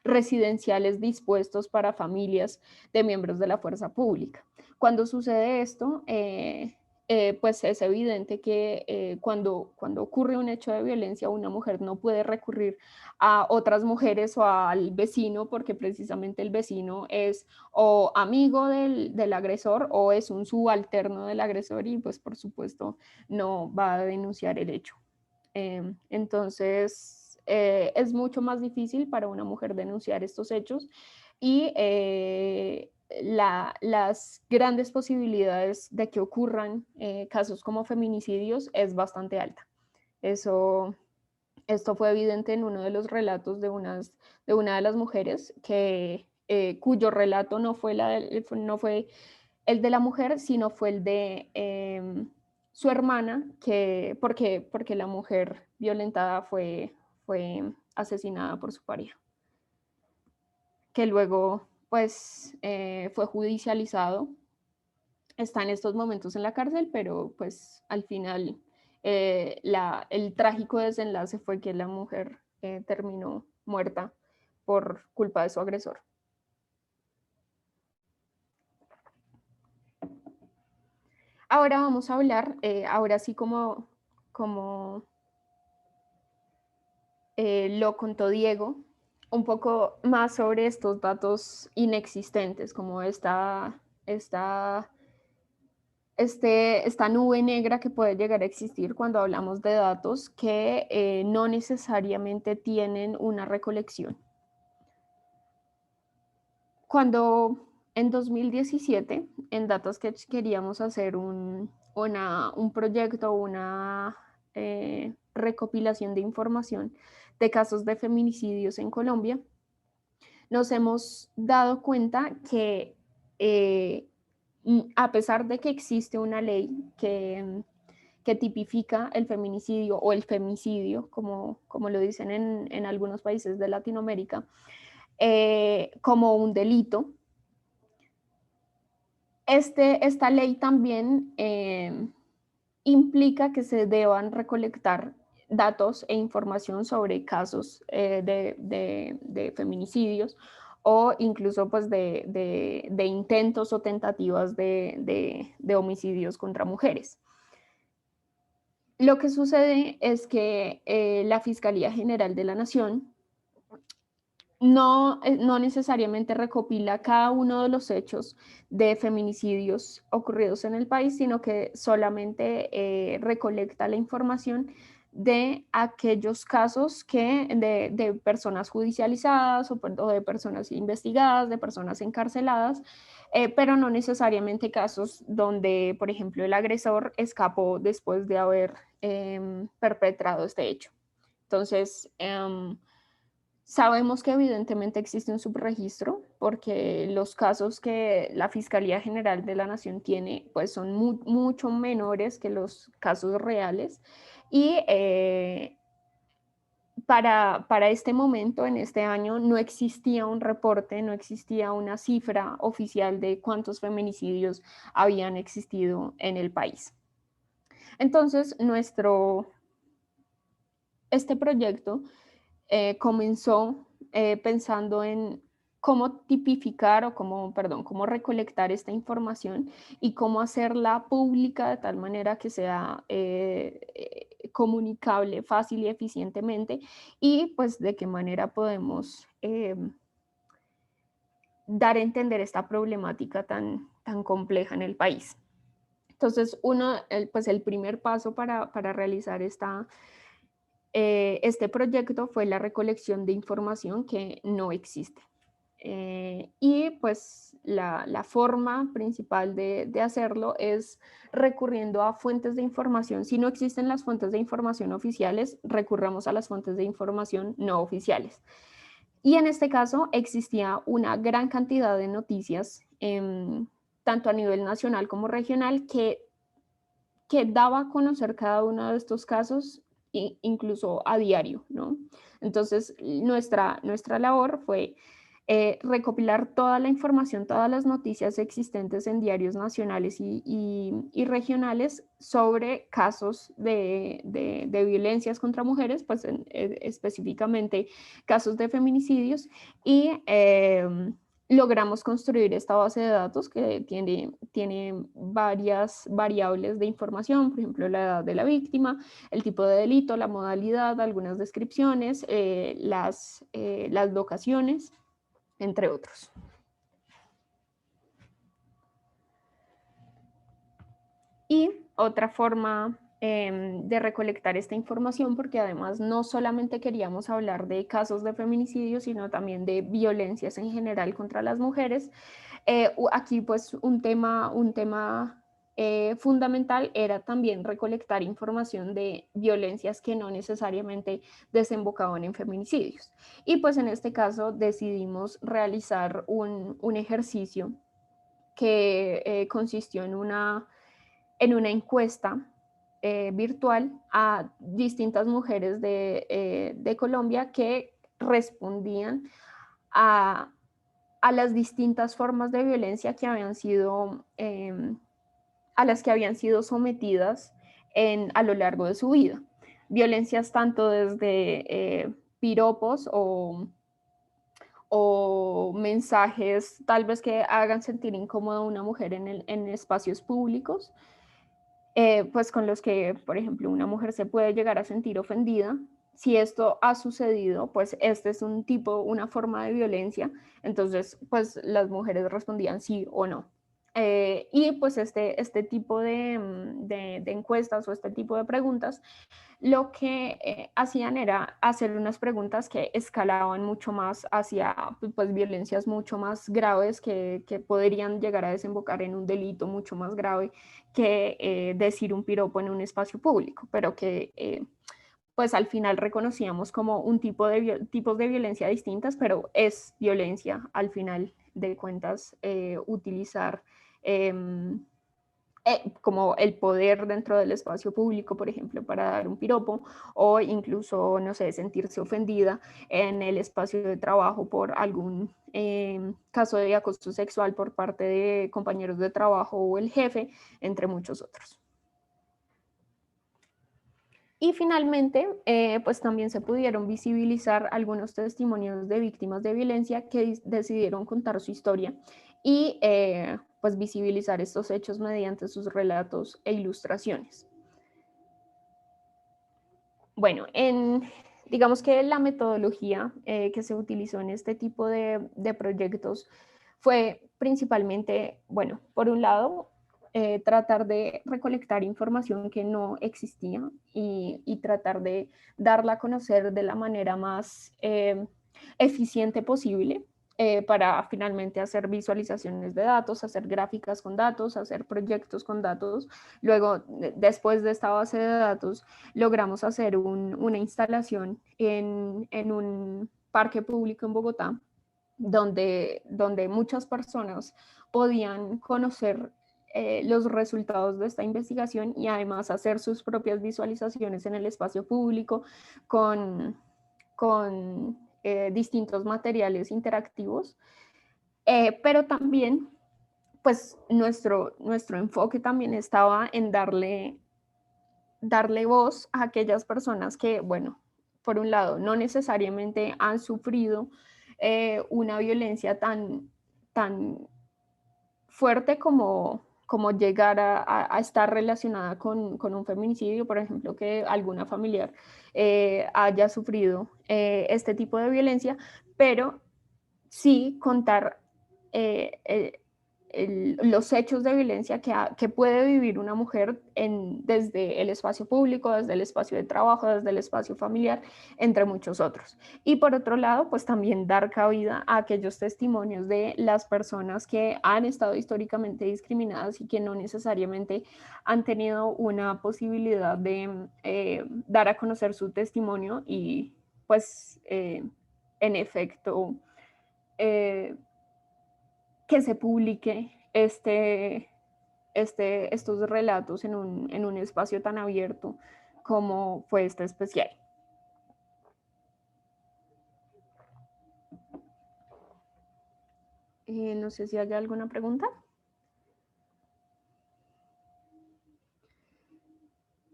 residenciales dispuestos para familias de miembros de la fuerza pública. Cuando sucede esto, pues es evidente que cuando ocurre un hecho de violencia, una mujer no puede recurrir a otras mujeres o al vecino, porque precisamente el vecino es o amigo del agresor o es un subalterno del agresor y pues por supuesto no va a denunciar el hecho. Entonces, es mucho más difícil para una mujer denunciar estos hechos y las grandes posibilidades de que ocurran casos como feminicidios es bastante alta. Eso, esto fue evidente en uno de los relatos de una de las mujeres cuyo relato no fue el de la mujer, sino fue el de su hermana, porque la mujer violentada fue asesinada por su pareja, que luego pues fue judicializado, está en estos momentos en la cárcel, pero pues al final el trágico desenlace fue que la mujer terminó muerta por culpa de su agresor. Ahora vamos a hablar, ahora sí como lo contó Diego, un poco más sobre estos datos inexistentes, como esta nube negra que puede llegar a existir cuando hablamos de datos que no necesariamente tienen una recolección. Cuando en 2017, en Datos que queríamos hacer un proyecto, una recopilación de información de casos de feminicidios en Colombia, nos hemos dado cuenta que a pesar de que existe una ley que tipifica el feminicidio o el femicidio, como lo dicen en algunos países de Latinoamérica, como un delito, esta ley también implica que se deban recolectar datos e información sobre casos de feminicidios o incluso pues de intentos o tentativas de homicidios contra mujeres. Lo que sucede es que la Fiscalía General de la Nación no necesariamente recopila cada uno de los hechos de feminicidios ocurridos en el país, sino que solamente recolecta la información de aquellos casos de personas judicializadas o de personas investigadas, de personas encarceladas, pero no necesariamente casos donde, por ejemplo, el agresor escapó después de haber perpetrado este hecho. Entonces, sabemos que evidentemente existe un subregistro porque los casos que la Fiscalía General de la Nación tiene pues son mucho menores que los casos reales y para este momento, en este año, no existía un reporte, no existía una cifra oficial de cuántos feminicidios habían existido en el país. Entonces, este proyecto comenzó pensando en cómo tipificar o cómo recolectar esta información y cómo hacerla pública de tal manera que sea comunicable fácil y eficientemente y pues de qué manera podemos dar a entender esta problemática tan compleja en el país. Entonces, pues el primer paso para realizar este proyecto fue la recolección de información que no existe. Y pues la forma principal de hacerlo es recurriendo a fuentes de información. Si no existen las fuentes de información oficiales, recurramos a las fuentes de información no oficiales. Y en este caso existía una gran cantidad de noticias, tanto a nivel nacional como regional, que daba a conocer cada uno de estos casos, incluso a diario, ¿no? Entonces, nuestra labor fue recopilar toda la información, todas las noticias existentes en diarios nacionales y regionales sobre casos de violencias contra mujeres, pues específicamente casos de feminicidios, y logramos construir esta base de datos que tiene varias variables de información, por ejemplo, la edad de la víctima, el tipo de delito, la modalidad, algunas descripciones, las locaciones, entre otros. Y otra forma de recolectar esta información, porque además no solamente queríamos hablar de casos de feminicidio, sino también de violencias en general contra las mujeres. Aquí pues un tema fundamental era también recolectar información de violencias que no necesariamente desembocaban en feminicidios. Y pues en este caso decidimos realizar un ejercicio que consistió en una encuesta virtual a distintas mujeres de Colombia que respondían a, a las distintas formas de violencia que habían sido, a las que habían sido sometidas a lo largo de su vida. Violencias tanto desde piropos o mensajes tal vez que hagan sentir incómoda a una mujer en espacios públicos, pues con los que, por ejemplo, una mujer se puede llegar a sentir ofendida. Si esto ha sucedido, pues este es una forma de violencia, entonces pues las mujeres respondían sí o no. Y pues este tipo de encuestas o este tipo de preguntas lo que hacían era hacer unas preguntas que escalaban mucho más hacia pues, violencias mucho más graves que podrían llegar a desembocar en un delito mucho más grave que decir un piropo en un espacio público, pero que pues al final reconocíamos como un tipos de violencia distintas, pero es violencia al final de cuentas utilizar como el poder dentro del espacio público, por ejemplo, para dar un piropo, o incluso, no sé, sentirse ofendida en el espacio de trabajo por algún caso de acoso sexual por parte de compañeros de trabajo o el jefe, entre muchos otros. Y finalmente, pues también se pudieron visibilizar algunos testimonios de víctimas de violencia que decidieron contar su historia y pues visibilizar estos hechos mediante sus relatos e ilustraciones. Bueno, digamos que la metodología que se utilizó en este tipo de proyectos fue principalmente, bueno, por un lado, tratar de recolectar información que no existía y tratar de darla a conocer de la manera más eficiente posible para finalmente hacer visualizaciones de datos, hacer gráficas con datos, hacer proyectos con datos. Luego, después de esta base de datos, logramos hacer una instalación en un parque público en Bogotá, donde muchas personas podían conocer los resultados de esta investigación y además hacer sus propias visualizaciones en el espacio público con distintos materiales interactivos, pero también pues nuestro enfoque también estaba en darle voz a aquellas personas que, bueno, por un lado, no necesariamente han sufrido una violencia tan fuerte como llegar a estar relacionada con un feminicidio, por ejemplo, que alguna familiar haya sufrido este tipo de violencia, pero sí contar eh, los hechos de violencia que puede vivir una mujer desde el espacio público, desde el espacio de trabajo, desde el espacio familiar, entre muchos otros. Y por otro lado, pues también dar cabida a aquellos testimonios de las personas que han estado históricamente discriminadas y que no necesariamente han tenido una posibilidad de dar a conocer su testimonio y pues en efecto eh, que se publique estos relatos en un espacio tan abierto como fue este especial. No sé si hay alguna pregunta.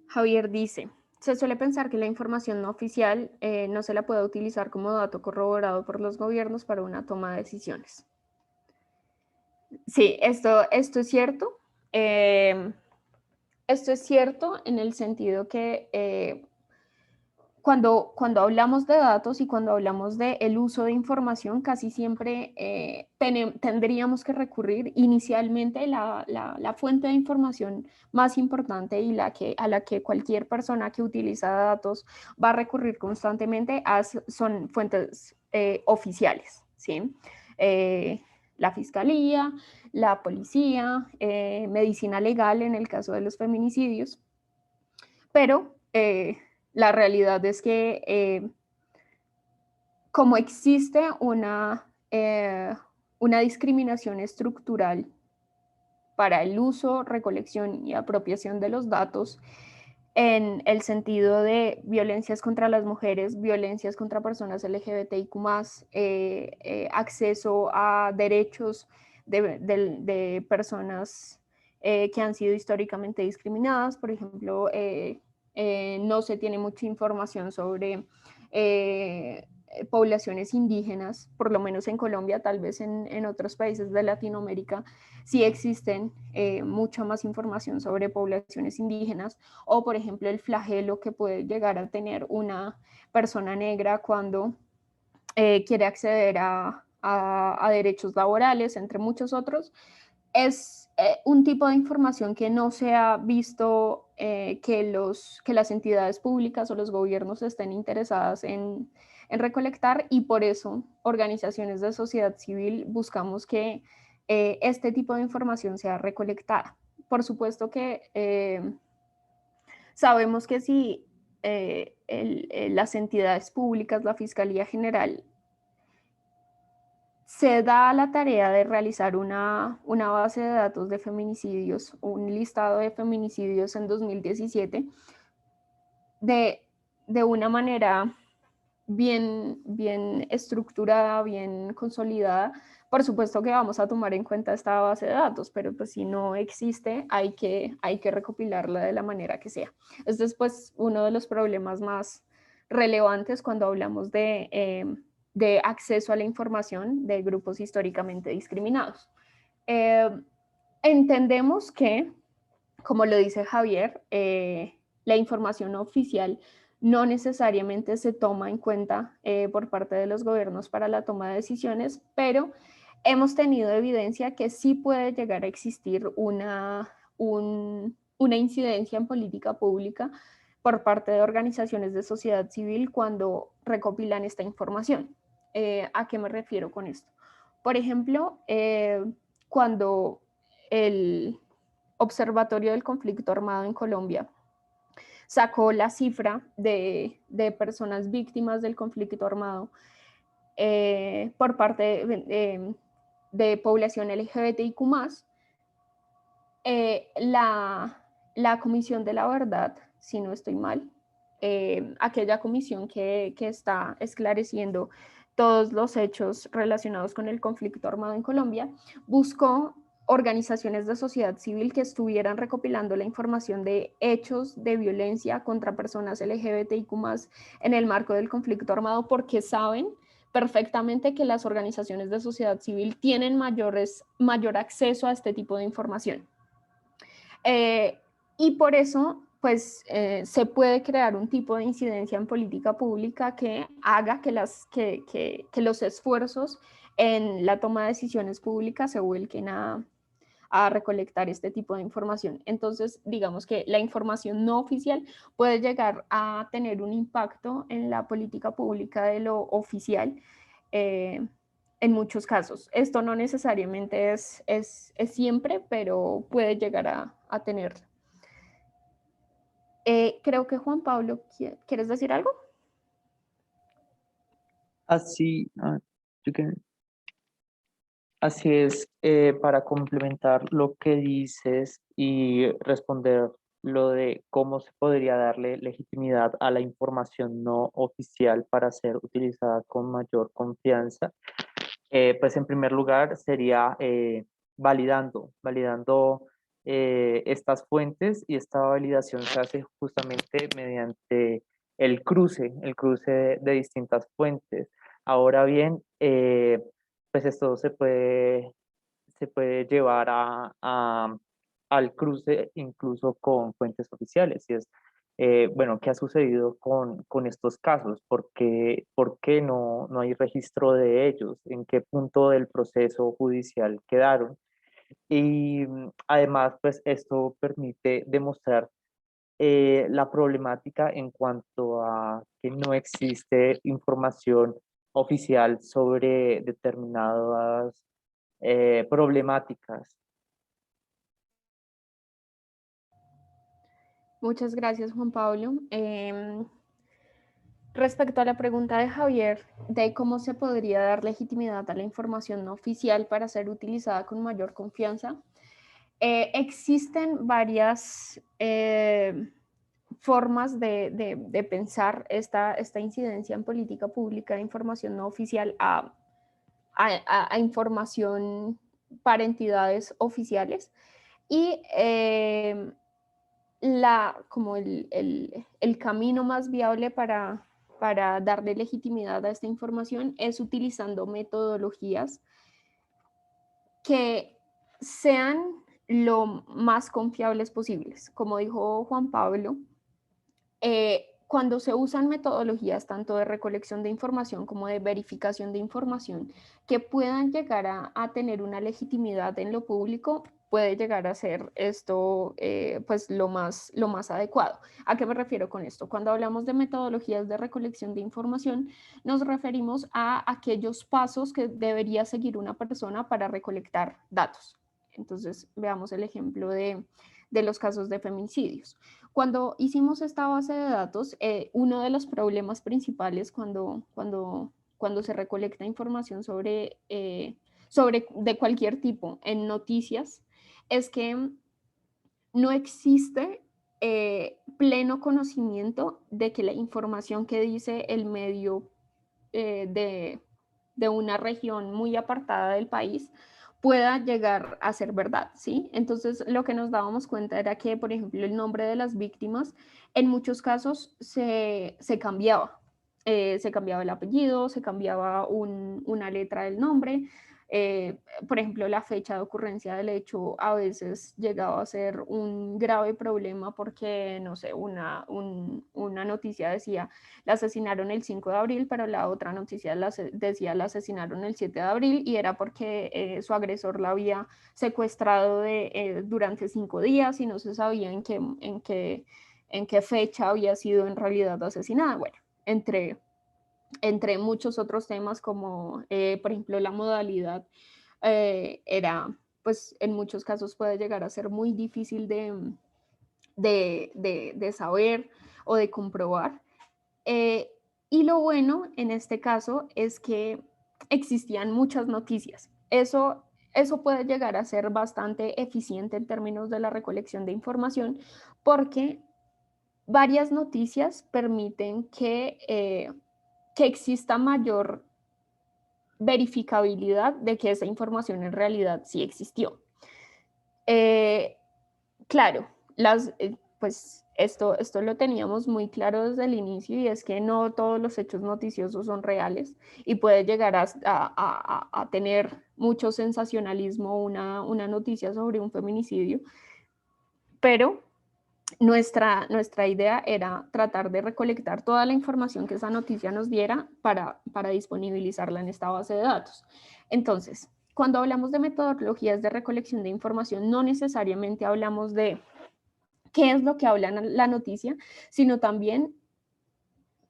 Javier dice, se suele pensar que la información no oficial no se la puede utilizar como dato corroborado por los gobiernos para una toma de decisiones. Sí, esto es cierto. Esto es cierto en el sentido que cuando hablamos de datos y cuando hablamos del uso de información, casi siempre tendríamos que recurrir inicialmente la fuente de información más importante y a la que cualquier persona que utiliza datos va a recurrir constantemente son fuentes oficiales, ¿sí? La fiscalía, la policía, medicina legal en el caso de los feminicidios, pero la realidad es que como existe una discriminación estructural para el uso, recolección y apropiación de los datos en el sentido de violencias contra las mujeres, violencias contra personas LGBTIQ+, acceso a derechos de personas que han sido históricamente discriminadas. Por ejemplo, no se tiene mucha información sobre poblaciones indígenas, por lo menos en Colombia, tal vez en otros países de Latinoamérica, sí existen mucha más información sobre poblaciones indígenas o, por ejemplo, el flagelo que puede llegar a tener una persona negra cuando quiere acceder a derechos laborales, entre muchos otros. Es un tipo de información que no se ha visto que las entidades públicas o los gobiernos estén interesadas en recolectar y por eso organizaciones de sociedad civil buscamos que este tipo de información sea recolectada. Por supuesto que sabemos que si las entidades públicas, la Fiscalía General, se da la tarea de realizar una base de datos de feminicidios, un listado de feminicidios en 2017, de una manera bien estructurada, bien consolidada. Por supuesto que vamos a tomar en cuenta esta base de datos, pero pues si no existe, hay que recopilarla de la manera que sea. Este es pues uno de los problemas más relevantes cuando hablamos de acceso a la información de grupos históricamente discriminados. Entendemos que, como lo dice Javier, la información oficial no necesariamente se toma en cuenta por parte de los gobiernos para la toma de decisiones, pero hemos tenido evidencia que sí puede llegar a existir una incidencia en política pública por parte de organizaciones de sociedad civil cuando recopilan esta información. ¿A qué me refiero con esto? Por ejemplo, cuando el Observatorio del Conflicto Armado en Colombia sacó la cifra de personas víctimas del conflicto armado por parte de población LGBTIQ+, la Comisión de la Verdad, si no estoy mal, aquella comisión que está esclareciendo todos los hechos relacionados con el conflicto armado en Colombia, buscó organizaciones de sociedad civil que estuvieran recopilando la información de hechos de violencia contra personas LGBTIQ+, en el marco del conflicto armado, porque saben perfectamente que las organizaciones de sociedad civil tienen mayor acceso a este tipo de información. Y por eso, pues, se puede crear un tipo de incidencia en política pública que haga que los esfuerzos en la toma de decisiones públicas se vuelquen a recolectar este tipo de información. Entonces, digamos que la información no oficial puede llegar a tener un impacto en la política pública de lo oficial en muchos casos. Esto no necesariamente es siempre, pero puede llegar a tenerlo. Creo que Juan Pablo, ¿quieres decir algo? Así, así es, para complementar lo que dices y responder lo de cómo se podría darle legitimidad a la información no oficial para ser utilizada con mayor confianza, pues en primer lugar sería validando estas fuentes, y esta validación se hace justamente mediante el cruce de distintas fuentes. Ahora bien, pues esto se puede llevar al cruce incluso con fuentes oficiales. Y es, bueno, ¿qué ha sucedido con estos casos? Por qué no hay registro de ellos? ¿En qué punto del proceso judicial quedaron? Y además, pues esto permite demostrar la problemática en cuanto a que no existe información oficial sobre determinadas problemáticas. Muchas gracias, Juan Pablo. Respecto a la pregunta de Javier de cómo se podría dar legitimidad a la información no oficial para ser utilizada con mayor confianza, existen varias formas de pensar esta incidencia en política pública de información no oficial a información para entidades oficiales. Y como el camino más viable para darle legitimidad a esta información es utilizando metodologías que sean lo más confiables posibles. Como dijo Juan Pablo, cuando se usan metodologías tanto de recolección de información como de verificación de información que puedan llegar a tener una legitimidad en lo público, puede llegar a ser esto pues lo más adecuado. ¿A qué me refiero con esto? Cuando hablamos de metodologías de recolección de información, nos referimos a aquellos pasos que debería seguir una persona para recolectar datos. Entonces, veamos el ejemplo de los casos de feminicidios. Cuando hicimos esta base de datos, uno de los problemas principales cuando se recolecta información sobre de cualquier tipo en noticias es que no existe pleno conocimiento de que la información que dice el medio de una región muy apartada del país pueda llegar a ser verdad, ¿sí? Entonces, lo que nos dábamos cuenta era que, por ejemplo, el nombre de las víctimas en muchos casos se cambiaba. Se cambiaba el apellido, se cambiaba una letra del nombre. Por ejemplo, la fecha de ocurrencia del hecho a veces llegaba a ser un grave problema porque, no sé, una noticia decía la asesinaron el 5 de abril, pero la otra noticia decía la asesinaron el 7 de abril y era porque su agresor la había secuestrado durante 5 días y no se sabía en qué fecha había sido en realidad asesinada. Bueno, entre muchos otros temas como, por ejemplo, la modalidad pues en muchos casos puede llegar a ser muy difícil de saber o de comprobar. Eh, y lo bueno en este caso es que existían muchas noticias. Eso puede llegar a ser bastante eficiente en términos de la recolección de información porque varias noticias permiten que exista mayor verificabilidad de que esa información en realidad sí existió. Claro, pues esto lo teníamos muy claro desde el inicio y es que no todos los hechos noticiosos son reales y puede llegar a tener mucho sensacionalismo una noticia sobre un feminicidio, pero nuestra idea era tratar de recolectar toda la información que esa noticia nos diera para disponibilizarla en esta base de datos. Entonces, cuando hablamos de metodologías de recolección de información, no necesariamente hablamos de qué es lo que habla la noticia, sino también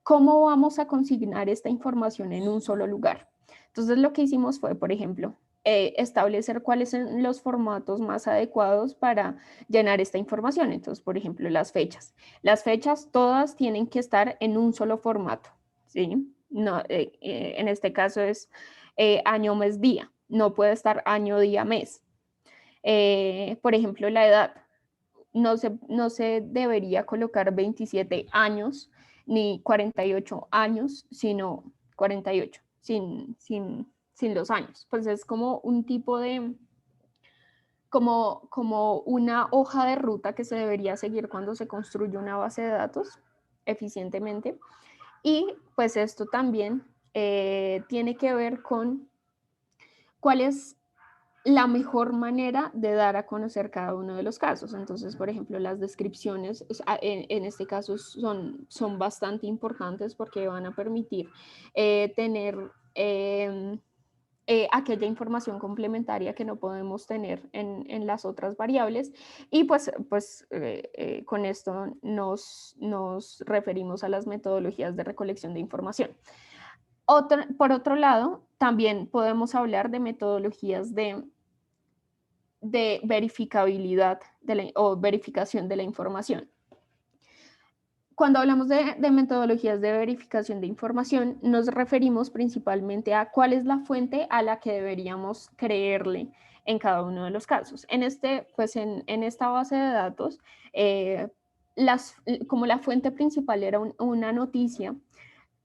cómo vamos a consignar esta información en un solo lugar. Entonces, lo que hicimos fue, por ejemplo, establecer cuáles son los formatos más adecuados para llenar esta información. Entonces, por ejemplo, las fechas. Las fechas todas tienen que estar en un solo formato, ¿sí? No, en este caso es año, mes, día. No puede estar año, día, mes. Por ejemplo, la edad. No se debería colocar 27 años ni 48 años, sino 48, sin los años. Pues es como un tipo de, como una hoja de ruta que se debería seguir cuando se construye una base de datos eficientemente. Y pues esto también tiene que ver con cuál es la mejor manera de dar a conocer cada uno de los casos. Entonces, por ejemplo, las descripciones en este caso son bastante importantes porque van a permitir tener aquella información complementaria que no podemos tener en las otras variables. Y pues con esto nos referimos a las metodologías de recolección de información. Por otro lado, también podemos hablar de metodologías de verificabilidad o verificación de la información. Cuando hablamos de metodologías de verificación de información, nos referimos principalmente a cuál es la fuente a la que deberíamos creerle en cada uno de los casos. Pues en esta base de datos, como la fuente principal era una noticia,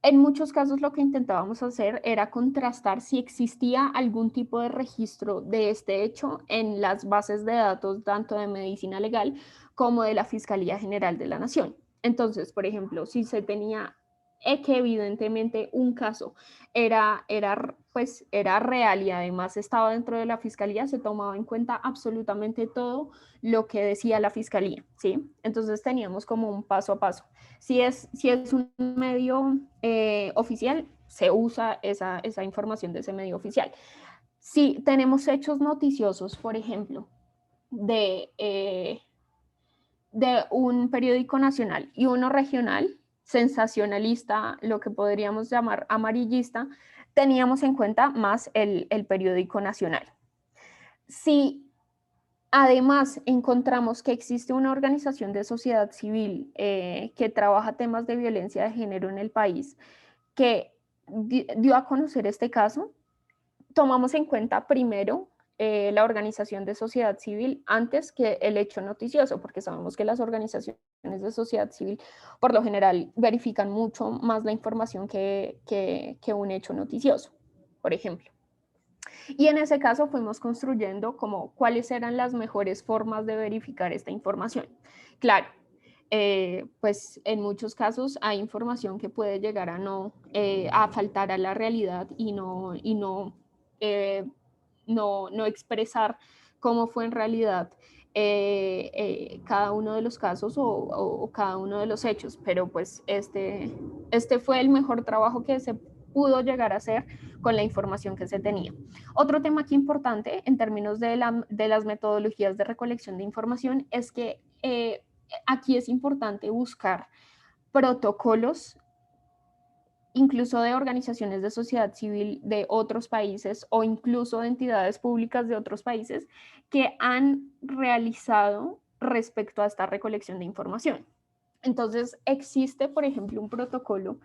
en muchos casos lo que intentábamos hacer era contrastar si existía algún tipo de registro de este hecho en las bases de datos tanto de medicina legal como de la Fiscalía General de la Nación. Entonces, por ejemplo, si se tenía que evidentemente un caso pues, era real y además estaba dentro de la Fiscalía, se tomaba en cuenta absolutamente todo lo que decía la Fiscalía, ¿sí? Entonces teníamos como un paso a paso. Si es un medio oficial, se usa esa información de ese medio oficial. Si tenemos hechos noticiosos, por ejemplo, de un periódico nacional y uno regional, sensacionalista, lo que podríamos llamar amarillista, teníamos en cuenta más el periódico nacional. Si Además, encontramos que existe una organización de sociedad civil que trabaja temas de violencia de género en el país, que dio a conocer este caso. Tomamos en cuenta primero la organización de sociedad civil antes que el hecho noticioso, porque sabemos que las organizaciones de sociedad civil por lo general verifican mucho más la información que un hecho noticioso, por ejemplo. Y en ese caso fuimos construyendo como cuáles eran las mejores formas de verificar esta información. Claro, pues en muchos casos hay información que puede llegar a no a faltar a la realidad eh, no expresar cómo fue en realidad cada uno de los casos o cada uno de los hechos, pero pues este fue el mejor trabajo que se pudo llegar a hacer con la información que se tenía. Otro tema aquí importante en términos de las metodologías de recolección de información es que aquí es importante buscar protocolos incluso de organizaciones de sociedad civil de otros países o incluso de entidades públicas de otros países que han realizado respecto a esta recolección de información. Entonces, existe, por ejemplo, un protocolo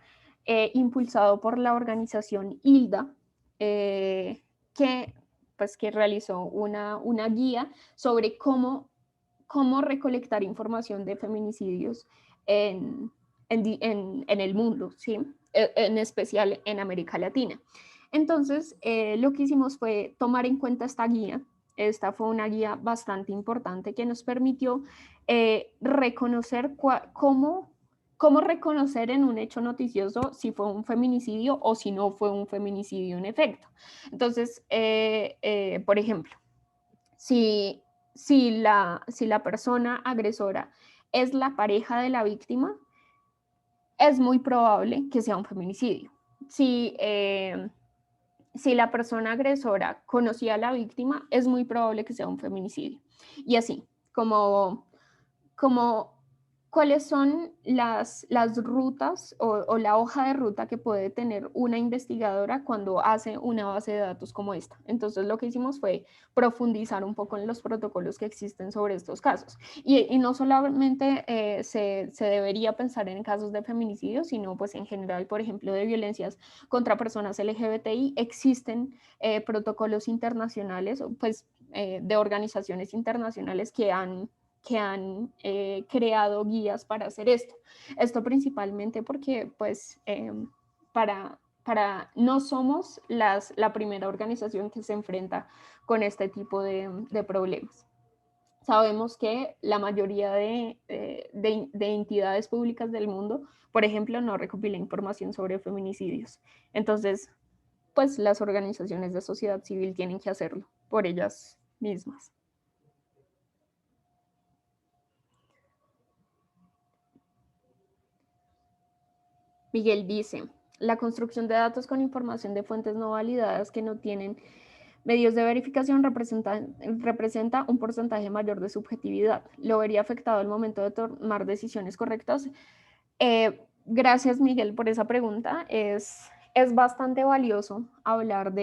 impulsado por la organización ILDA, que, pues, que realizó una guía sobre cómo recolectar información de feminicidios en el mundo, ¿sí? En especial en América Latina. Entonces, lo que hicimos fue tomar en cuenta esta guía. Esta fue una guía bastante importante que nos permitió reconocer cómo reconocer en un hecho noticioso si fue un feminicidio o si no fue un feminicidio en efecto. Entonces, por ejemplo, si, si la persona agresora es la pareja de la víctima, es muy probable que sea un feminicidio. Si la persona agresora conocía a la víctima, es muy probable que sea un feminicidio. Y así, como cuáles son las rutas o la hoja de ruta que puede tener una investigadora cuando hace una base de datos como esta. Entonces lo que hicimos fue profundizar un poco en los protocolos que existen sobre estos casos. Y no solamente se debería pensar en casos de feminicidio, sino pues en general, por ejemplo, de violencias contra personas LGBTI, existen protocolos internacionales, pues de organizaciones internacionales que han creado guías para hacer esto. Esto principalmente porque pues no somos la primera organización que se enfrenta con este tipo de problemas. Sabemos que la mayoría de entidades públicas del mundo, por ejemplo, no recopilan información sobre feminicidios. Entonces, pues las organizaciones de sociedad civil tienen que hacerlo por ellas mismas. Miguel dice, la construcción de datos con información de fuentes no validadas que no tienen medios de verificación representa un porcentaje mayor de subjetividad. ¿Lo vería afectado al momento de tomar decisiones correctas? Gracias, Miguel, por esa pregunta. Es bastante valioso hablar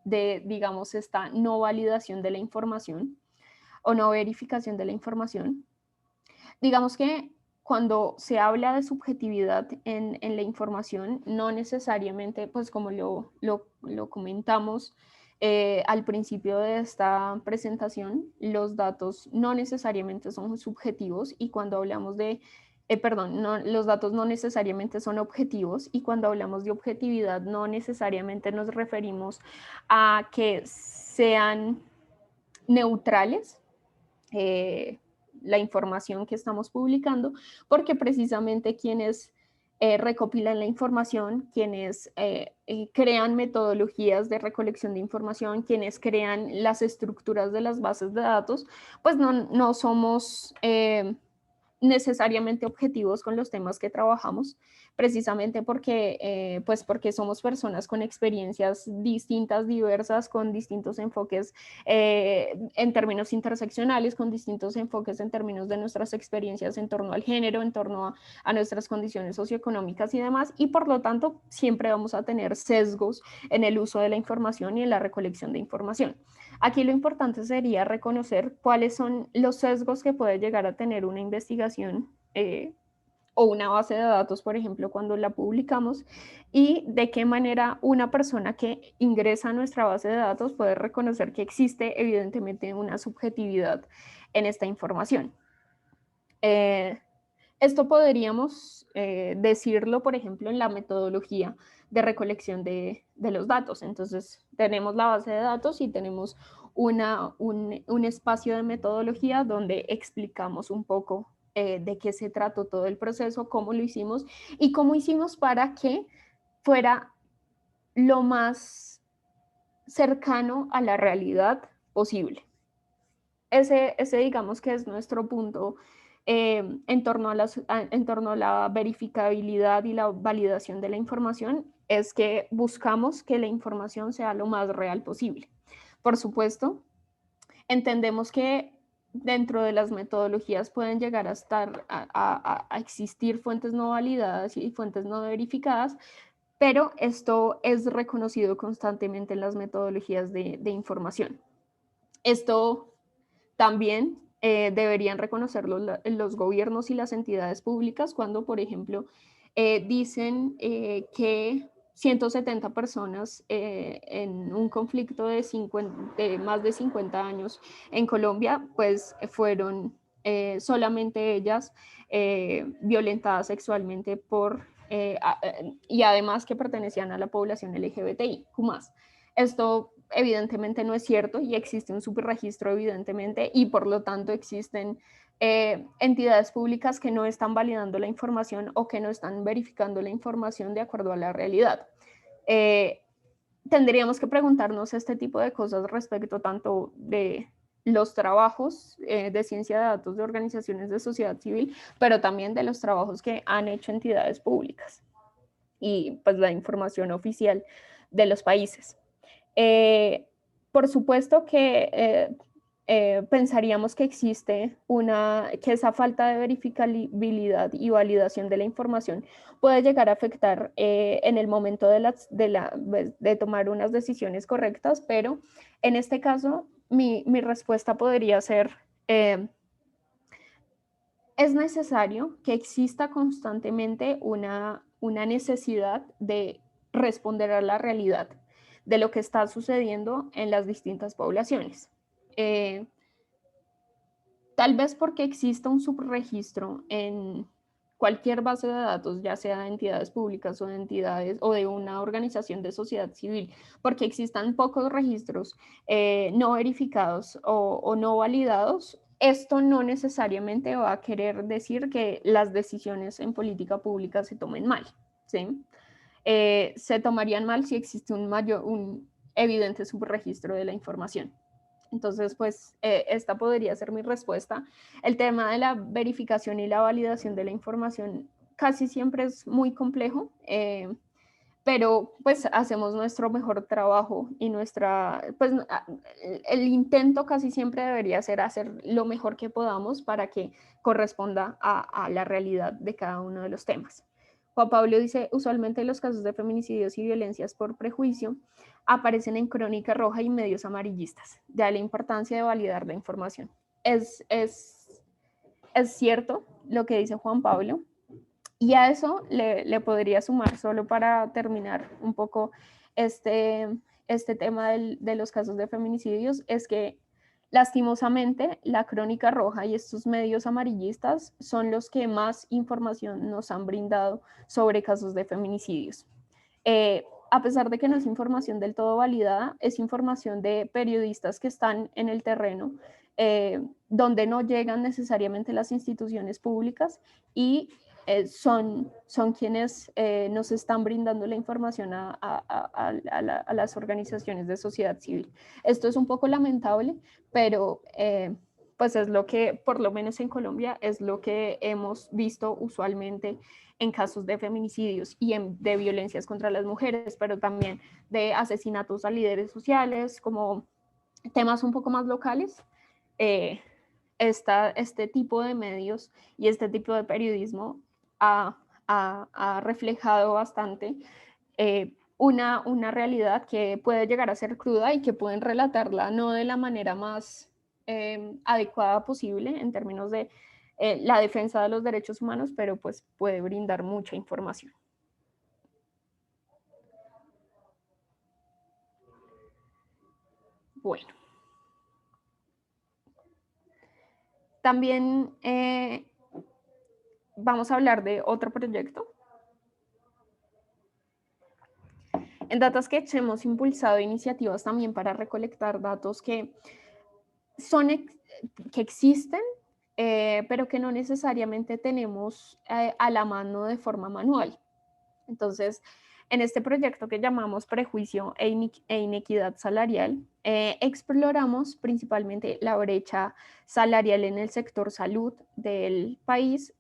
digamos, esta no validación de la información o no verificación de la información. Digamos que cuando se habla de subjetividad en la información, no necesariamente, pues como lo comentamos al principio de esta presentación, los datos no necesariamente son subjetivos y cuando hablamos perdón, los datos no necesariamente son objetivos y cuando hablamos de objetividad no necesariamente nos referimos a que sean neutrales. La información que estamos publicando, porque precisamente quienes recopilan la información, quienes crean metodologías de recolección de información, quienes crean las estructuras de las bases de datos, pues no somos necesariamente objetivos con los temas que trabajamos, precisamente porque, pues porque somos personas con experiencias distintas, diversas, con distintos enfoques en términos interseccionales, con distintos enfoques en términos de nuestras experiencias en torno al género, en torno a nuestras condiciones socioeconómicas y demás, y por lo tanto siempre vamos a tener sesgos en el uso de la información y en la recolección de información. Aquí lo importante sería reconocer cuáles son los sesgos que puede llegar a tener una investigación o una base de datos, por ejemplo, cuando la publicamos, y de qué manera una persona que ingresa a nuestra base de datos puede reconocer que existe evidentemente una subjetividad en esta información. Esto podríamos decirlo, por ejemplo, en la metodología de recolección de los datos. Entonces, tenemos la base de datos y tenemos un espacio de metodología donde explicamos un poco de qué se trató todo el proceso, cómo lo hicimos y cómo hicimos para que fuera lo más cercano a la realidad posible. Ese digamos que es nuestro punto en torno a la verificabilidad y la validación de la información, es que buscamos que la información sea lo más real posible. Por supuesto, entendemos que dentro de las metodologías pueden llegar a existir fuentes no validadas y fuentes no verificadas, pero esto es reconocido constantemente en las metodologías de información. Esto también deberían reconocerlo los gobiernos y las entidades públicas cuando, por ejemplo, dicen que 170 personas en un conflicto de más de 50 años en Colombia, pues fueron solamente ellas violentadas sexualmente y además que pertenecían a la población LGBTI. Esto evidentemente no es cierto y existe un subregistro evidentemente y por lo tanto existen entidades públicas que no están validando la información o que no están verificando la información de acuerdo a la realidad. Tendríamos que preguntarnos este tipo de cosas respecto tanto de los trabajos de ciencia de datos de organizaciones de sociedad civil, pero también de los trabajos que han hecho entidades públicas y pues la información oficial de los países. Por supuesto que pensaríamos que existe que esa falta de verificabilidad y validación de la información puede llegar a afectar en el momento de tomar unas decisiones correctas, pero en este caso mi respuesta podría ser, es necesario que exista constantemente una necesidad de responder a la realidad de lo que está sucediendo en las distintas poblaciones. Tal vez porque exista un subregistro en cualquier base de datos, ya sea de entidades públicas o de entidades o de una organización de sociedad civil, porque existan pocos registros no verificados o no validados, esto no necesariamente va a querer decir que las decisiones en política pública se tomen mal, ¿sí? Se tomarían mal si existe un evidente subregistro de la información. Entonces, pues esta podría ser mi respuesta. El tema de la verificación y la validación de la información casi siempre es muy complejo, pero pues hacemos nuestro mejor trabajo y pues el intento casi siempre debería ser hacer lo mejor que podamos para que corresponda a la realidad de cada uno de los temas. Juan Pablo dice, usualmente los casos de feminicidios y violencias por prejuicio aparecen en crónica roja y medios amarillistas. De la importancia de validar la información. Es cierto lo que dice Juan Pablo, y a eso le podría sumar, solo para terminar un poco este tema de los casos de feminicidios, es que lastimosamente la crónica roja y estos medios amarillistas son los que más información nos han brindado sobre casos de feminicidios. A pesar de que no es información del todo validada, es información de periodistas que están en el terreno, donde no llegan necesariamente las instituciones públicas y son quienes nos están brindando la información a las organizaciones de sociedad civil. Esto es un poco lamentable, pero pues es lo que, por lo menos en Colombia, es lo que hemos visto usualmente en casos de feminicidios y de violencias contra las mujeres, pero también de asesinatos a líderes sociales, como temas un poco más locales. Este tipo de medios y este tipo de periodismo ha reflejado bastante una realidad que puede llegar a ser cruda y que pueden relatarla no de la manera más adecuada posible en términos de la defensa de los derechos humanos, pero pues puede brindar mucha información. Bueno. También vamos a hablar de otro proyecto. En DataSketch hemos impulsado iniciativas también para recolectar datos que existen, pero que no necesariamente tenemos a la mano de forma manual. Entonces, en este proyecto que llamamos Prejuicio e Inequidad Salarial, exploramos principalmente la brecha salarial en el sector salud del país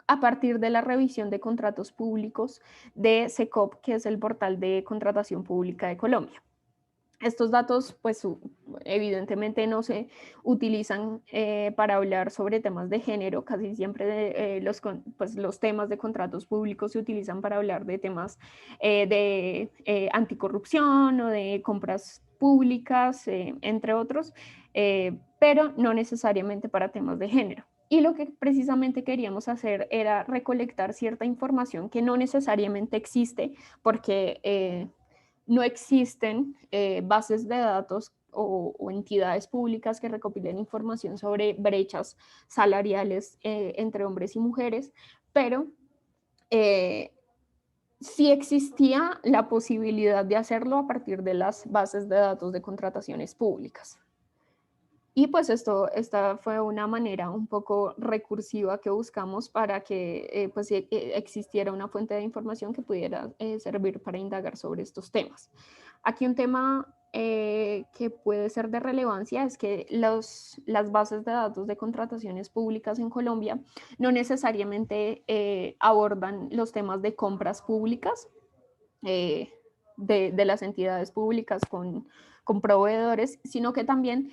a partir de la revisión de contratos públicos de SECOP, que es el portal de contratación pública de Colombia. Estos datos, pues evidentemente no se utilizan para hablar sobre temas de género, casi siempre los temas de contratos públicos se utilizan para hablar de temas de anticorrupción o de compras públicas, entre otros, pero no necesariamente para temas de género. Y lo que precisamente queríamos hacer era recolectar cierta información que no necesariamente existe, porque no existen bases de datos o entidades públicas que recopilen información sobre brechas salariales entre hombres y mujeres, pero sí existía la posibilidad de hacerlo a partir de las bases de datos de contrataciones públicas. Y pues esta fue una manera un poco recursiva que buscamos para que pues, existiera una fuente de información que pudiera servir para indagar sobre estos temas. Aquí un tema que puede ser de relevancia es que las bases de datos de contrataciones públicas en Colombia no necesariamente abordan los temas de compras públicas de las entidades públicas con proveedores, sino que también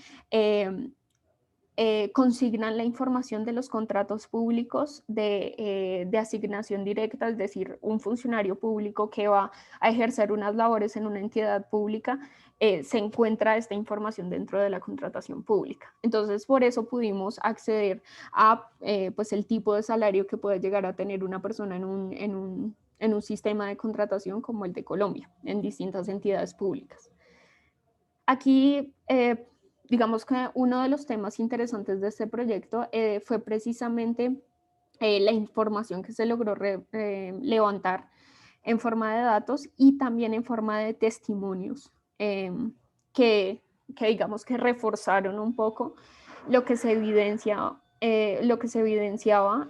consignan la información de los contratos públicos de asignación directa, es decir, un funcionario público que va a ejercer unas labores en una entidad pública, se encuentra esta información dentro de la contratación pública. Entonces, por eso pudimos acceder a pues el tipo de salario que puede llegar a tener una persona en un sistema de contratación como el de Colombia, en distintas entidades públicas. Aquí, digamos que uno de los temas interesantes de este proyecto fue precisamente la información que se logró levantar en forma de datos y también en forma de testimonios que, digamos que reforzaron un poco lo que se evidenciaba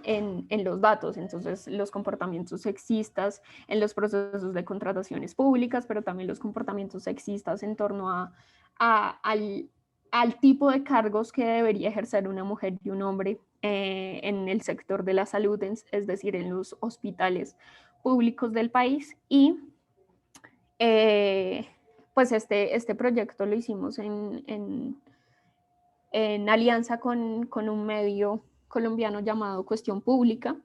en los datos. Entonces, los comportamientos sexistas en los procesos de contrataciones públicas, pero también los comportamientos sexistas en torno al tipo de cargos que debería ejercer una mujer y un hombre en el sector de la salud, es decir, en los hospitales públicos del país. Y pues este proyecto lo hicimos en alianza con un medio colombiano llamado Cuestión Pública,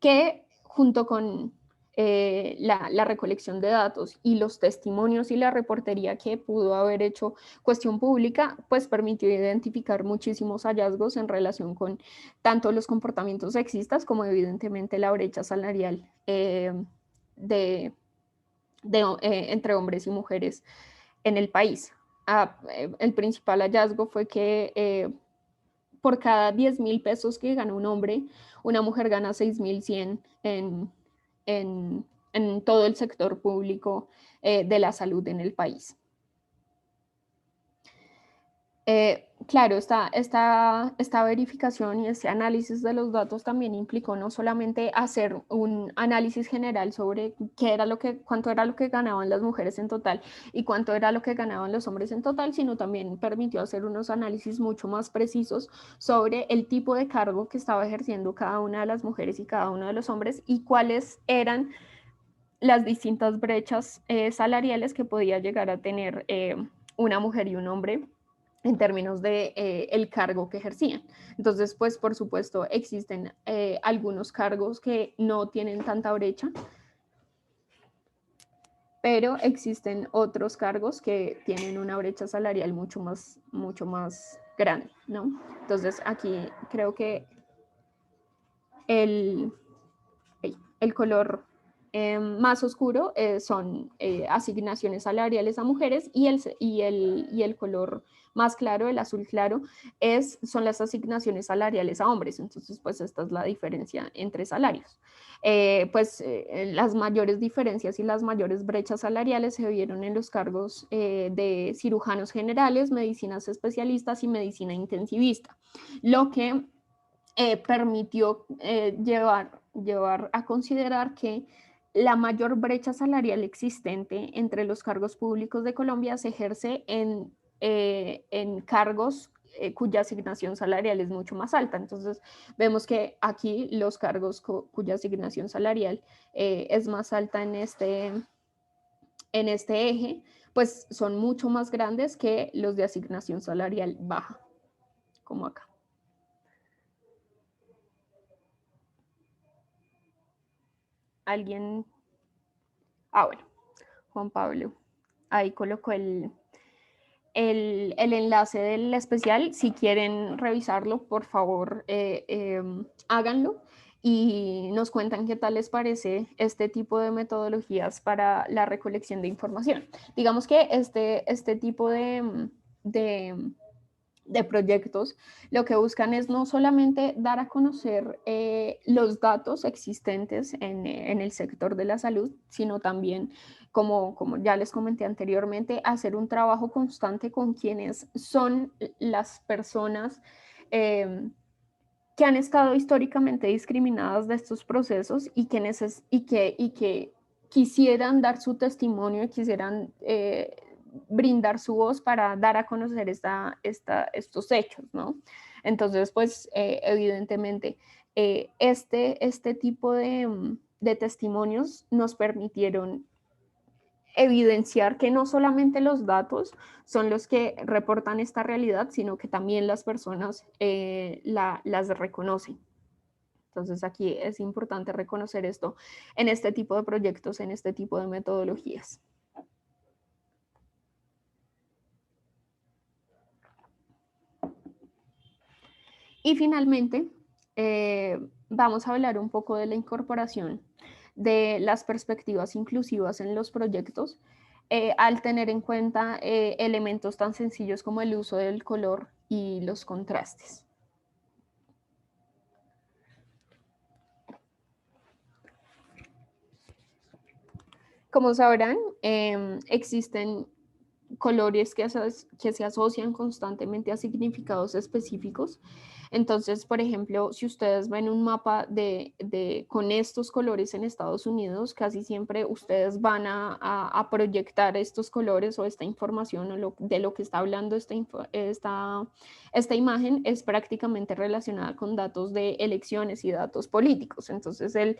que junto con la recolección de datos y los testimonios y la reportería que pudo haber hecho Cuestión Pública, pues permitió identificar muchísimos hallazgos en relación con tanto los comportamientos sexistas como evidentemente la brecha salarial entre hombres y mujeres en el país. El principal hallazgo fue que por cada 10,000 pesos que gana un hombre, una mujer gana 6,100 en todo el sector público de la salud en el país. Claro, esta verificación y este análisis de los datos también implicó no solamente hacer un análisis general sobre cuánto era lo que ganaban las mujeres en total y cuánto era lo que ganaban los hombres en total, sino también permitió hacer unos análisis mucho más precisos sobre el tipo de cargo que estaba ejerciendo cada una de las mujeres y cada uno de los hombres y cuáles eran las distintas brechas salariales que podía llegar a tener una mujer y un hombre en términos de el cargo que ejercían. Entonces, pues por supuesto existen algunos cargos que no tienen tanta brecha, pero existen otros cargos que tienen una brecha salarial mucho más grande, ¿no? Entonces, aquí creo que el, el color más oscuro son asignaciones salariales a mujeres y el color más claro, el azul claro, son las asignaciones salariales a hombres. Entonces, pues esta es la diferencia entre salarios. Las mayores diferencias y las mayores brechas salariales se vieron en los cargos de cirujanos generales, medicinas especialistas y medicina intensivista, lo que permitió llevar a considerar que la mayor brecha salarial existente entre los cargos públicos de Colombia se ejerce en cargos cuya asignación salarial es mucho más alta. Entonces, vemos que aquí los cargos cuya asignación salarial es más alta en este eje, pues son mucho más grandes que los de asignación salarial baja, como acá. ¿Alguien? Bueno, Juan Pablo. Ahí colocó el enlace del especial. Si quieren revisarlo, por favor, háganlo y nos cuentan qué tal les parece este tipo de metodologías para la recolección de información. Digamos que este tipo de de proyectos, lo que buscan es no solamente dar a conocer los datos existentes en el sector de la salud, sino también, como ya les comenté anteriormente, hacer un trabajo constante con quienes son las personas que han estado históricamente discriminadas de estos procesos y que quisieran dar su testimonio y quisieran brindar su voz para dar a conocer estos hechos, ¿no? Entonces, pues, evidentemente, este tipo de testimonios nos permitieron evidenciar que no solamente los datos son los que reportan esta realidad, sino que también las personas las reconocen. Entonces aquí es importante reconocer esto en este tipo de proyectos, en este tipo de metodologías. Y finalmente, vamos a hablar un poco de la incorporación de las perspectivas inclusivas en los proyectos, al tener en cuenta elementos tan sencillos como el uso del color y los contrastes. Como sabrán, existen colores que se asocian constantemente a significados específicos. Entonces, por ejemplo, si ustedes ven un mapa con estos colores en Estados Unidos, casi siempre ustedes van a proyectar estos colores o esta información o de lo que está hablando esta imagen es prácticamente relacionada con datos de elecciones y datos políticos. Entonces, el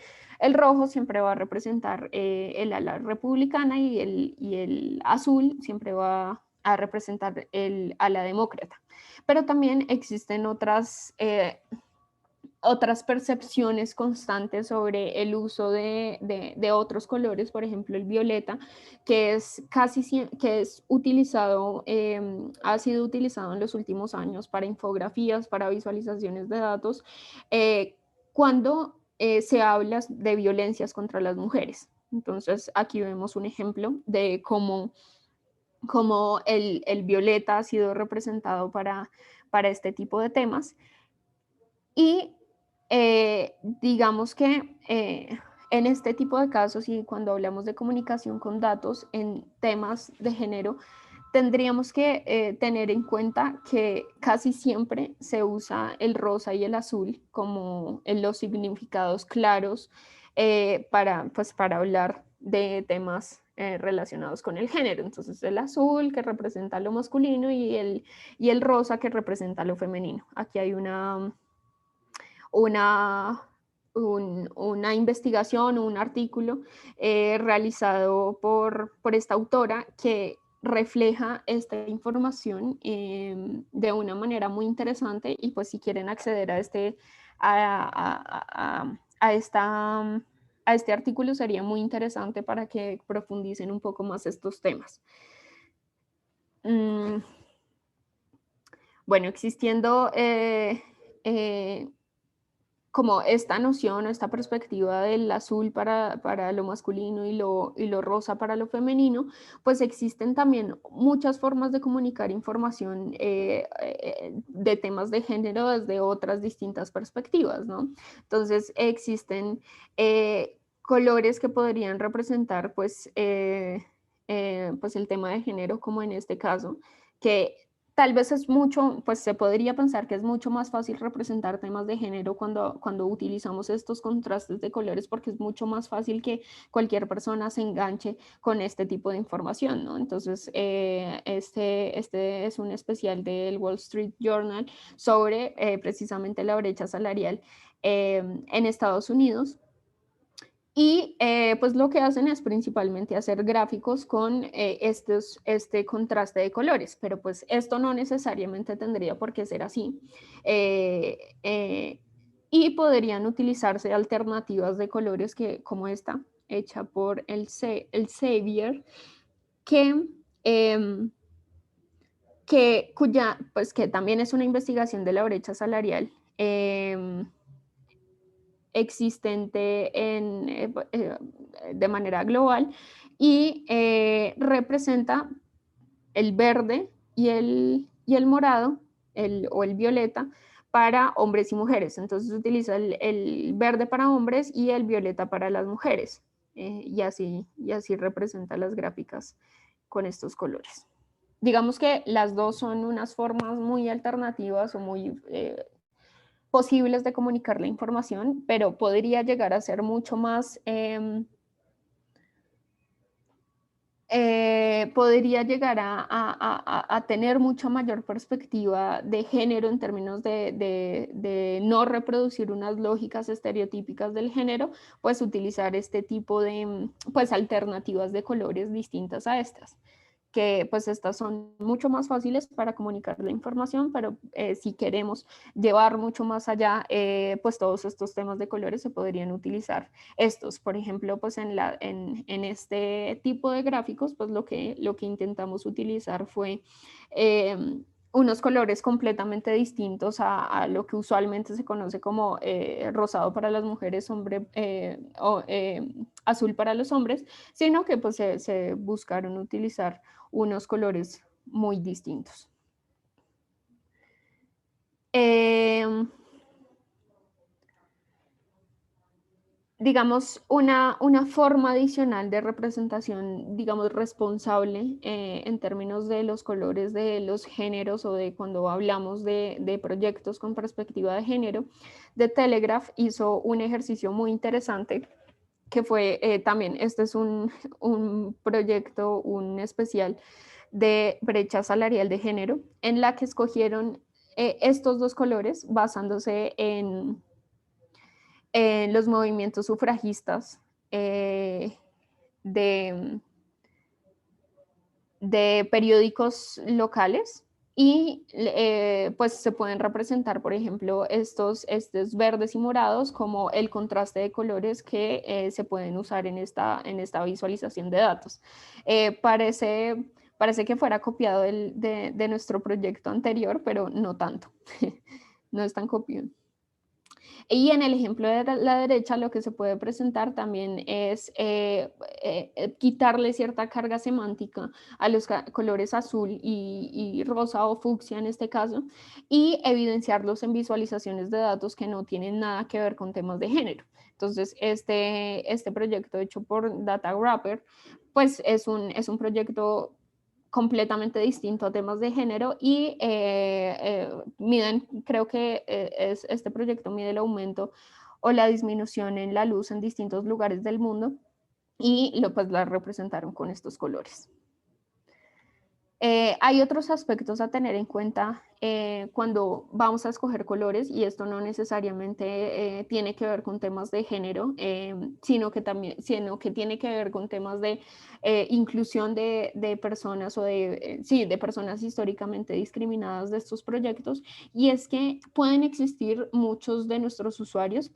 rojo siempre va a representar el ala republicana y el azul siempre va a representar el ala demócrata. Pero también existen otras percepciones constantes sobre el uso de otros colores, por ejemplo el violeta, que es que es utilizado, ha sido utilizado en los últimos años para infografías, para visualizaciones de datos, cuando se habla de violencias contra las mujeres. Entonces aquí vemos un ejemplo de cómo el violeta ha sido representado para este tipo de temas. Y digamos que en este tipo de casos y cuando hablamos de comunicación con datos en temas de género, tendríamos que tener en cuenta que casi siempre se usa el rosa y el azul como en los significados claros pues, para hablar de temas relacionados con el género. Entonces el azul que representa lo masculino y el rosa que representa lo femenino. Aquí hay una, una investigación o un artículo realizado por esta autora que refleja esta información de una manera muy interesante y pues si quieren acceder a esta, a este artículo sería muy interesante para que profundicen un poco más estos temas. Bueno, existiendo como esta noción o esta perspectiva del azul para lo masculino y lo rosa para lo femenino, pues existen también muchas formas de comunicar información de temas de género desde otras distintas perspectivas, ¿no? Entonces existen colores que podrían representar pues el tema de género, como en este caso, que tal vez es mucho, pues se podría pensar que es mucho más fácil representar temas de género cuando utilizamos estos contrastes de colores porque es mucho más fácil que cualquier persona se enganche con este tipo de información, ¿no? Entonces, este es un especial del Wall Street Journal sobre precisamente la brecha salarial en Estados Unidos. Y pues lo que hacen es principalmente hacer gráficos con este contraste de colores, pero pues esto no necesariamente tendría por qué ser así. Eh, eh, y podrían utilizarse alternativas de colores como esta, hecha por el Xavier, que, eh, pues que también es una investigación de la brecha salarial. Existente de manera global y representa el verde y el morado o el violeta para hombres y mujeres. Entonces utiliza el verde para hombres y el violeta para las mujeres. Y así representa las gráficas con estos colores. Digamos que las dos son unas formas muy alternativas o muy posibles de comunicar la información, pero podría llegar a ser mucho más, podría llegar a tener mucha mayor perspectiva de género en términos de no reproducir unas lógicas estereotípicas del género, pues utilizar este tipo de pues, alternativas de colores distintas a estas, que pues estas son mucho más fáciles para comunicar la información, pero si queremos llevar mucho más allá, pues todos estos temas de colores se podrían utilizar estos. Por ejemplo, pues en este tipo de gráficos, pues lo que intentamos utilizar fue unos colores completamente distintos a lo que usualmente se conoce como rosado para las mujeres, azul para los hombres, sino que pues se buscaron utilizar unos colores muy distintos. Digamos, una forma adicional de representación, digamos, responsable en términos de los colores de los géneros o de cuando hablamos de proyectos con perspectiva de género, de Telegraph hizo un ejercicio muy interesante que fue también, este es un proyecto, un especial de brecha salarial de género, en la que escogieron estos dos colores basándose en los movimientos sufragistas de, de periódicos locales y pues se pueden representar, por ejemplo, estos verdes y morados como el contraste de colores que se pueden usar en esta visualización de datos. Parece que fuera copiado de nuestro proyecto anterior, pero no tanto. No es tan copiado. Y en el ejemplo de la derecha, lo que se puede presentar también es quitarle cierta carga semántica a los colores azul y rosa o fucsia en este caso, y evidenciarlos en visualizaciones de datos que no tienen nada que ver con temas de género. Entonces, este proyecto hecho por Data Wrapper, pues es un proyecto completamente distinto a temas de género y miden, creo que este proyecto mide el aumento o la disminución en la luz en distintos lugares del mundo y pues la representaron con estos colores. Hay otros aspectos a tener en cuenta cuando vamos a escoger colores, y esto no necesariamente tiene que ver con temas de género, sino que tiene que ver con temas de inclusión de personas o sí, de personas históricamente discriminadas de estos proyectos, y es que pueden existir muchos de nuestros usuarios,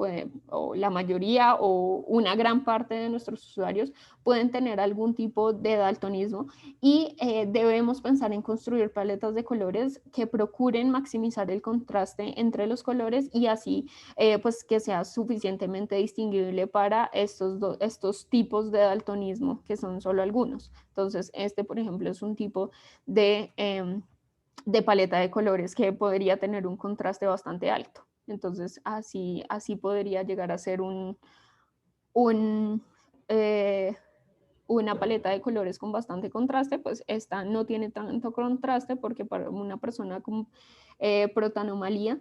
o la mayoría o una gran parte de nuestros usuarios pueden tener algún tipo de daltonismo, y debemos pensar en construir paletas de colores que procuren maximizar el contraste entre los colores y así pues que sea suficientemente distinguible para estos tipos de daltonismo, que son solo algunos. Entonces, este, por ejemplo, es un tipo de paleta de colores que podría tener un contraste bastante alto. Entonces, así podría llegar a ser un una paleta de colores con bastante contraste, pues esta no tiene tanto contraste porque para una persona con protanomalía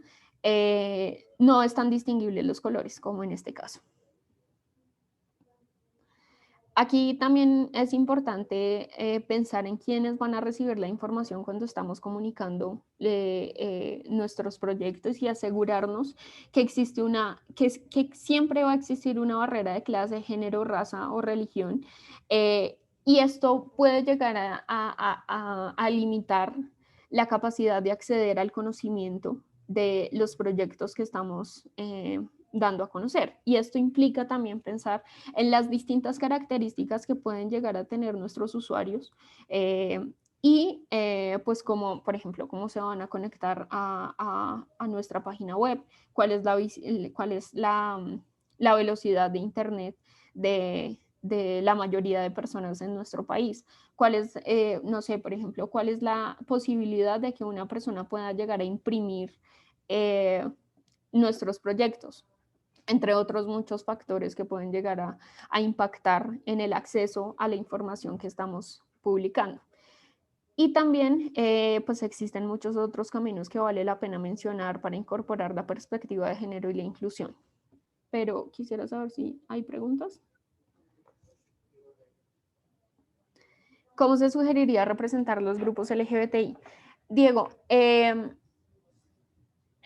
no es tan distinguible los colores como en este caso. Aquí también es importante pensar en quiénes van a recibir la información cuando estamos comunicando nuestros proyectos y asegurarnos que existe que siempre va a existir una barrera de clase, género, raza o religión. Y esto puede llegar a limitar la capacidad de acceder al conocimiento de los proyectos que estamos dando a conocer. Y esto implica también pensar en las distintas características que pueden llegar a tener nuestros usuarios pues como, por ejemplo, cómo se van a conectar a nuestra página web, cuál es la velocidad de Internet de la mayoría de personas en nuestro país, cuál es, no sé, por ejemplo, cuál es la posibilidad de que una persona pueda llegar a imprimir nuestros proyectos, entre otros muchos factores que pueden llegar a impactar en el acceso a la información que estamos publicando. Y también pues existen muchos otros caminos que vale la pena mencionar para incorporar la perspectiva de género y la inclusión. Pero quisiera saber si hay preguntas. ¿Cómo se sugeriría representar los grupos LGBTI? Diego,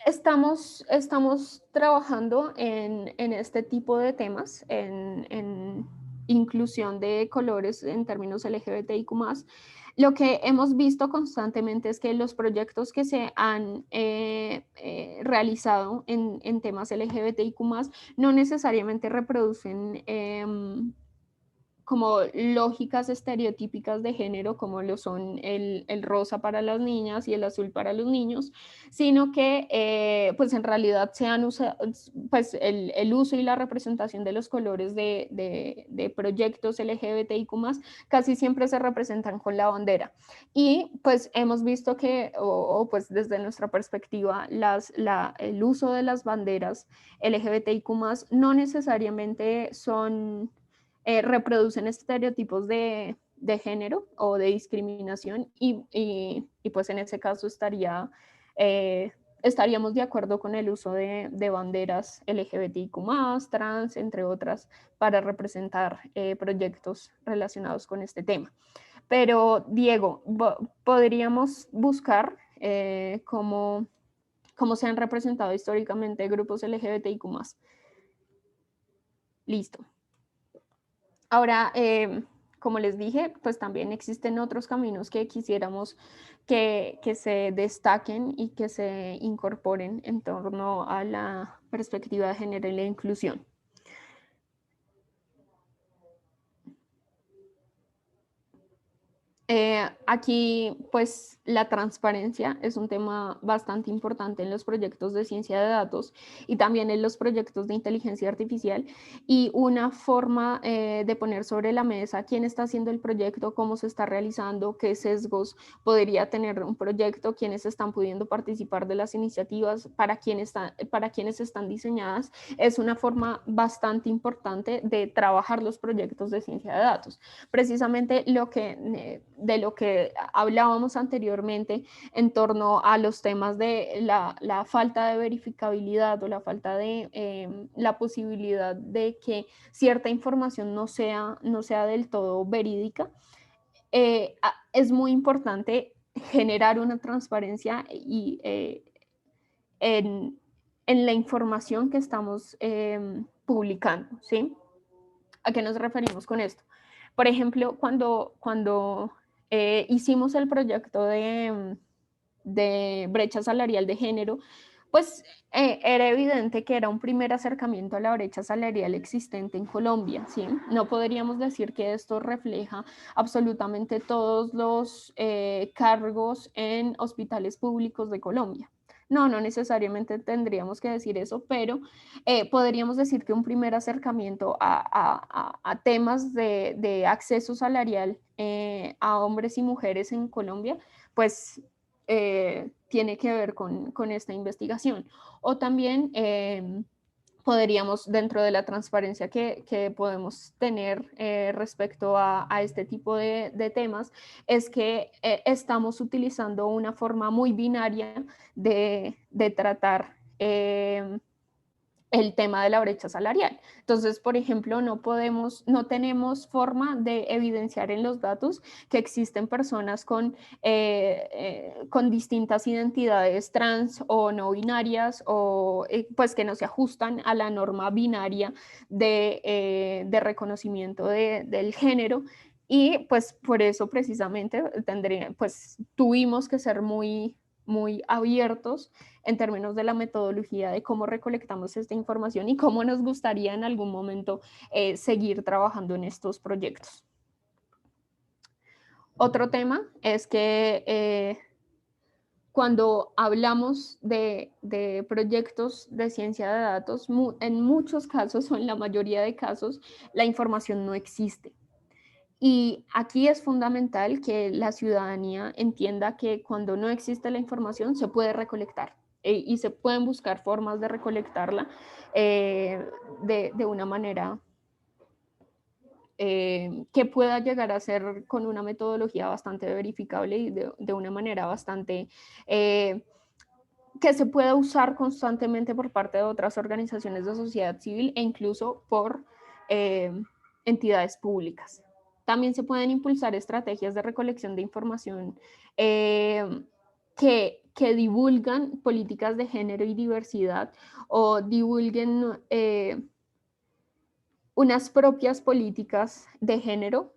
estamos trabajando en este tipo de temas, en inclusión de colores en términos LGBTIQ+. Lo que hemos visto constantemente es que los proyectos que se han realizado en temas LGBTIQ+, no necesariamente reproducen como lógicas estereotípicas de género, como lo son el rosa para las niñas y el azul para los niños, sino que pues en realidad se han usado, pues el uso y la representación de los colores de proyectos LGBTIQ+, casi siempre se representan con la bandera. Y pues hemos visto que, pues desde nuestra perspectiva, el uso de las banderas LGBTIQ+, no necesariamente reproducen estereotipos de género o de discriminación y pues en ese caso estaríamos de acuerdo con el uso de banderas LGBTIQ+, trans, entre otras, para representar proyectos relacionados con este tema. Pero Diego, podríamos buscar cómo se han representado históricamente grupos LGBTIQ+. Listo. Ahora, como les dije, pues también existen otros caminos que quisiéramos que se destaquen y que se incorporen en torno a la perspectiva de género y la inclusión. Aquí, pues, la transparencia es un tema bastante importante en los proyectos de ciencia de datos y también en los proyectos de inteligencia artificial. Y una forma de poner sobre la mesa quién está haciendo el proyecto, cómo se está realizando, qué sesgos podría tener un proyecto, quiénes están pudiendo participar de las iniciativas, para quiénes están diseñadas, es una forma bastante importante de trabajar los proyectos de ciencia de datos. Precisamente lo que de lo que hablábamos anteriormente en torno a los temas de la falta de verificabilidad o la falta de la posibilidad de que cierta información no sea del todo verídica, es muy importante generar una transparencia y en, en la información que estamos publicando, ¿sí? ¿A qué nos referimos con esto? Por ejemplo, cuando hicimos el proyecto de brecha salarial de género, pues era evidente que era un primer acercamiento a la brecha salarial existente en Colombia, ¿sí? No podríamos decir que esto refleja absolutamente todos los cargos en hospitales públicos de Colombia. No, no necesariamente tendríamos que decir eso, pero podríamos decir que un primer acercamiento a temas de acceso salarial a hombres y mujeres en Colombia, pues tiene que ver con esta investigación. O también podríamos, dentro de la transparencia que podemos tener respecto a este tipo de temas, es que estamos utilizando una forma muy binaria de tratar el tema de la brecha salarial. Entonces, por ejemplo, no tenemos forma de evidenciar en los datos que existen personas con distintas identidades trans o no binarias o pues que no se ajustan a la norma binaria de reconocimiento del género. Y pues por eso precisamente pues tuvimos que ser muy abiertos en términos de la metodología de cómo recolectamos esta información y cómo nos gustaría en algún momento seguir trabajando en estos proyectos. Otro tema es que cuando hablamos de proyectos de ciencia de datos, en muchos casos o en la mayoría de casos, la información no existe. Y aquí es fundamental que la ciudadanía entienda que cuando no existe la información se puede recolectar y se pueden buscar formas de recolectarla de una manera que pueda llegar a ser con una metodología bastante verificable y de una manera bastante que se pueda usar constantemente por parte de otras organizaciones de sociedad civil e incluso por entidades públicas. También se pueden impulsar estrategias de recolección de información que divulgan políticas de género y diversidad o divulguen unas propias políticas de género.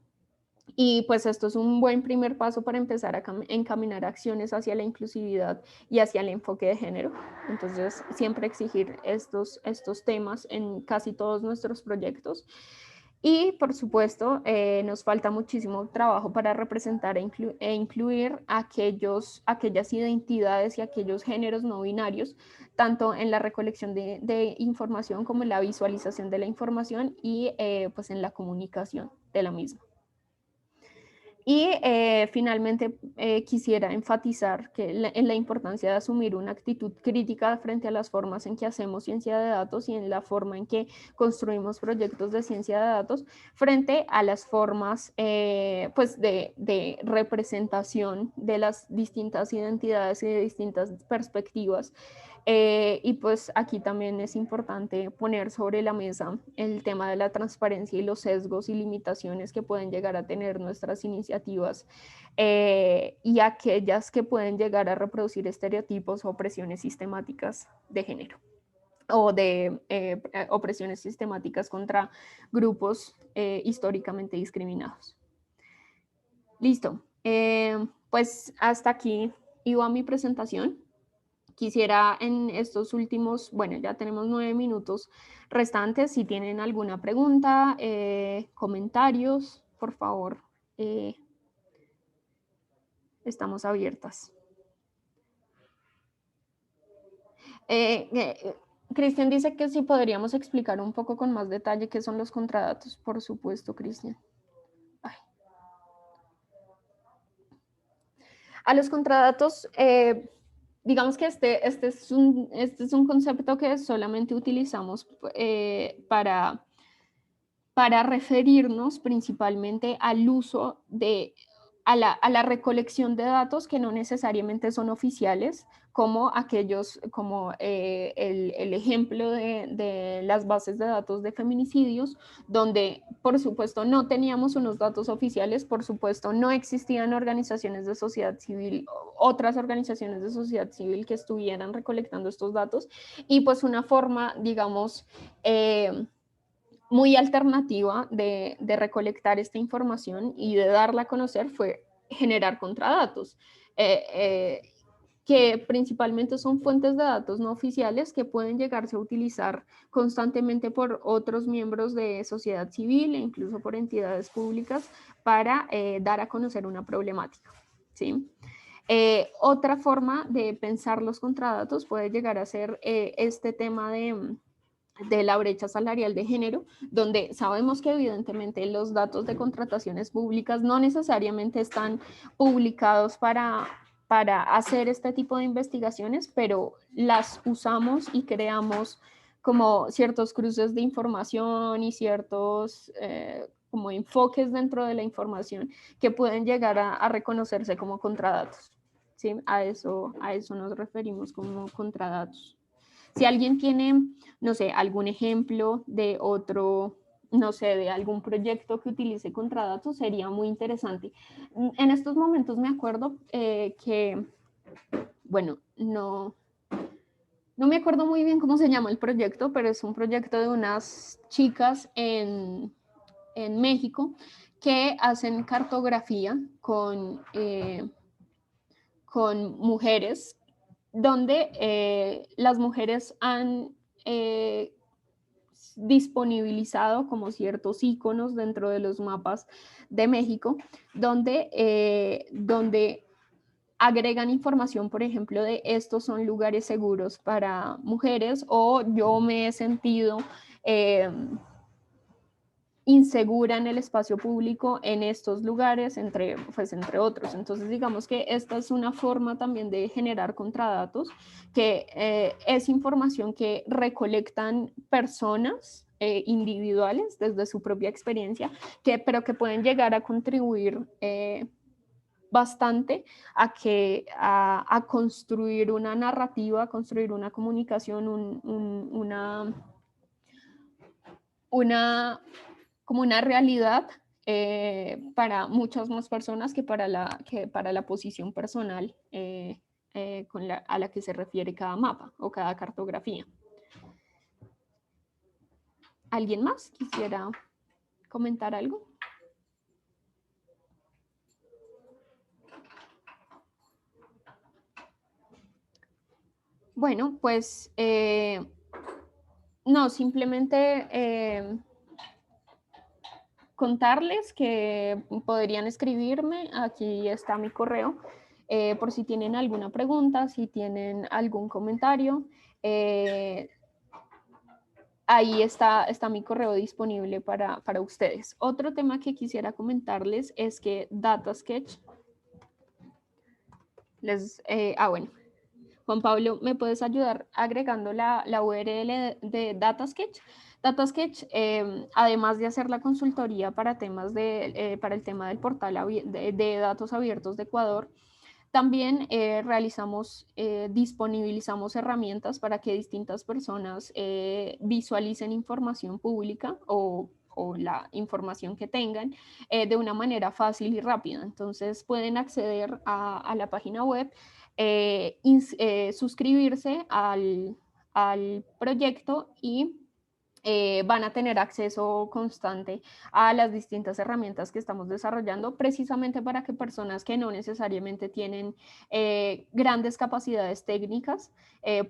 Y pues esto es un buen primer paso para empezar a encaminar acciones hacia la inclusividad y hacia el enfoque de género. Entonces, siempre exigir estos temas en casi todos nuestros proyectos. Y por supuesto, nos falta muchísimo trabajo para representar e incluir aquellas identidades y aquellos géneros no binarios, tanto en la recolección de información como en la visualización de la información y pues en la comunicación de la misma. Y finalmente quisiera enfatizar en la importancia de asumir una actitud crítica frente a las formas en que hacemos ciencia de datos y en la forma en que construimos proyectos de ciencia de datos frente a las formas pues de representación de las distintas identidades y de distintas perspectivas. Y pues aquí también es importante poner sobre la mesa el tema de la transparencia y los sesgos y limitaciones que pueden llegar a tener nuestras iniciativas y aquellas que pueden llegar a reproducir estereotipos o opresiones sistemáticas de género o de opresiones sistemáticas contra grupos históricamente discriminados. Listo. Pues hasta aquí iba mi presentación. Quisiera en estos últimos, bueno, ya tenemos 9 minutos restantes. Si tienen alguna pregunta, comentarios, por favor, estamos abiertas. Cristian dice que si podríamos explicar un poco con más detalle qué son los contradatos. Por supuesto, Cristian. A los contradatos, digamos que este es un concepto que solamente utilizamos para referirnos principalmente al uso a la recolección de datos que no necesariamente son oficiales, como aquellos, como el ejemplo de las bases de datos de feminicidios, donde por supuesto no teníamos unos datos oficiales, por supuesto no existían organizaciones de sociedad civil, otras organizaciones de sociedad civil que estuvieran recolectando estos datos, y pues una forma, digamos, muy alternativa de recolectar esta información y de darla a conocer fue generar contradatos, que principalmente son fuentes de datos no oficiales que pueden llegarse a utilizar constantemente por otros miembros de sociedad civil e incluso por entidades públicas para dar a conocer una problemática, ¿sí? Otra forma de pensar los contradatos puede llegar a ser este tema de la brecha salarial de género, donde sabemos que evidentemente los datos de contrataciones públicas no necesariamente están publicados para hacer este tipo de investigaciones, pero las usamos y creamos como ciertos cruces de información y ciertos como enfoques dentro de la información que pueden llegar a reconocerse como contradatos. ¿Sí? A eso nos referimos como contradatos. Si alguien tiene, no sé, algún ejemplo de otro, no sé, de algún proyecto que utilice contradatos, sería muy interesante. En estos momentos me acuerdo que, bueno, no me acuerdo muy bien cómo se llama el proyecto, pero es un proyecto de unas chicas en México que hacen cartografía con mujeres donde las mujeres han disponibilizado como ciertos iconos dentro de los mapas de México, donde agregan información, por ejemplo, de estos son lugares seguros para mujeres o yo me he sentido insegura en el espacio público en estos lugares, entre otros. Entonces, digamos que esta es una forma también de generar contradatos, que es información que recolectan personas individuales desde su propia experiencia, pero que pueden llegar a contribuir bastante a construir una narrativa, a construir una comunicación, una como una realidad para muchas más personas que para la posición personal a la que se refiere cada mapa o cada cartografía. ¿Alguien más quisiera comentar algo? Bueno, pues no, simplemente contarles que podrían escribirme, aquí está mi correo, por si tienen alguna pregunta, si tienen algún comentario. Ahí está mi correo disponible para ustedes. Otro tema que quisiera comentarles es que DataSketch, bueno, Juan Pablo, ¿me puedes ayudar agregando la URL de DataSketch? DataSketch, además de hacer la consultoría para para el tema del portal de datos abiertos de Ecuador, también disponibilizamos herramientas para que distintas personas visualicen información pública o la información que tengan de una manera fácil y rápida. Entonces pueden acceder a la página web, suscribirse al proyecto y van a tener acceso constante a las distintas herramientas que estamos desarrollando, precisamente para que personas que no necesariamente tienen grandes capacidades técnicas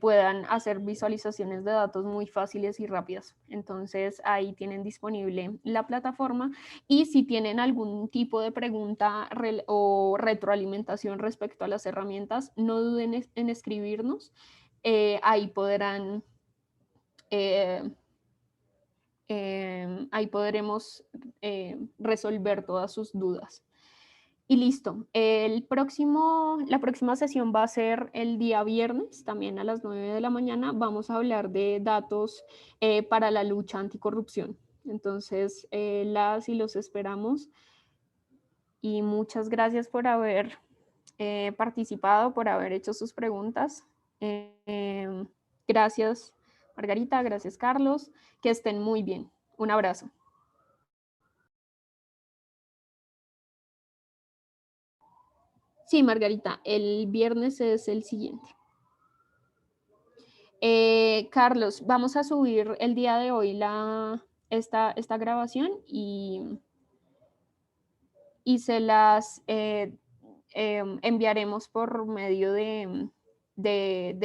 puedan hacer visualizaciones de datos muy fáciles y rápidas. Entonces ahí tienen disponible la plataforma y si tienen algún tipo de pregunta o retroalimentación respecto a las herramientas, no duden en escribirnos. Ahí podrán... ahí podremos resolver todas sus dudas. Y listo, la próxima sesión va a ser el día viernes, también a las 9 de la mañana. Vamos a hablar de datos para la lucha anticorrupción. Entonces, las y los esperamos y muchas gracias por haber participado, por haber hecho sus preguntas. Gracias, Margarita, gracias, Carlos. Que estén muy bien. Un abrazo. Sí, Margarita, el viernes es el siguiente. Carlos, vamos a subir el día de hoy esta grabación y se las enviaremos por medio de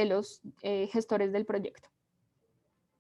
los gestores del proyecto.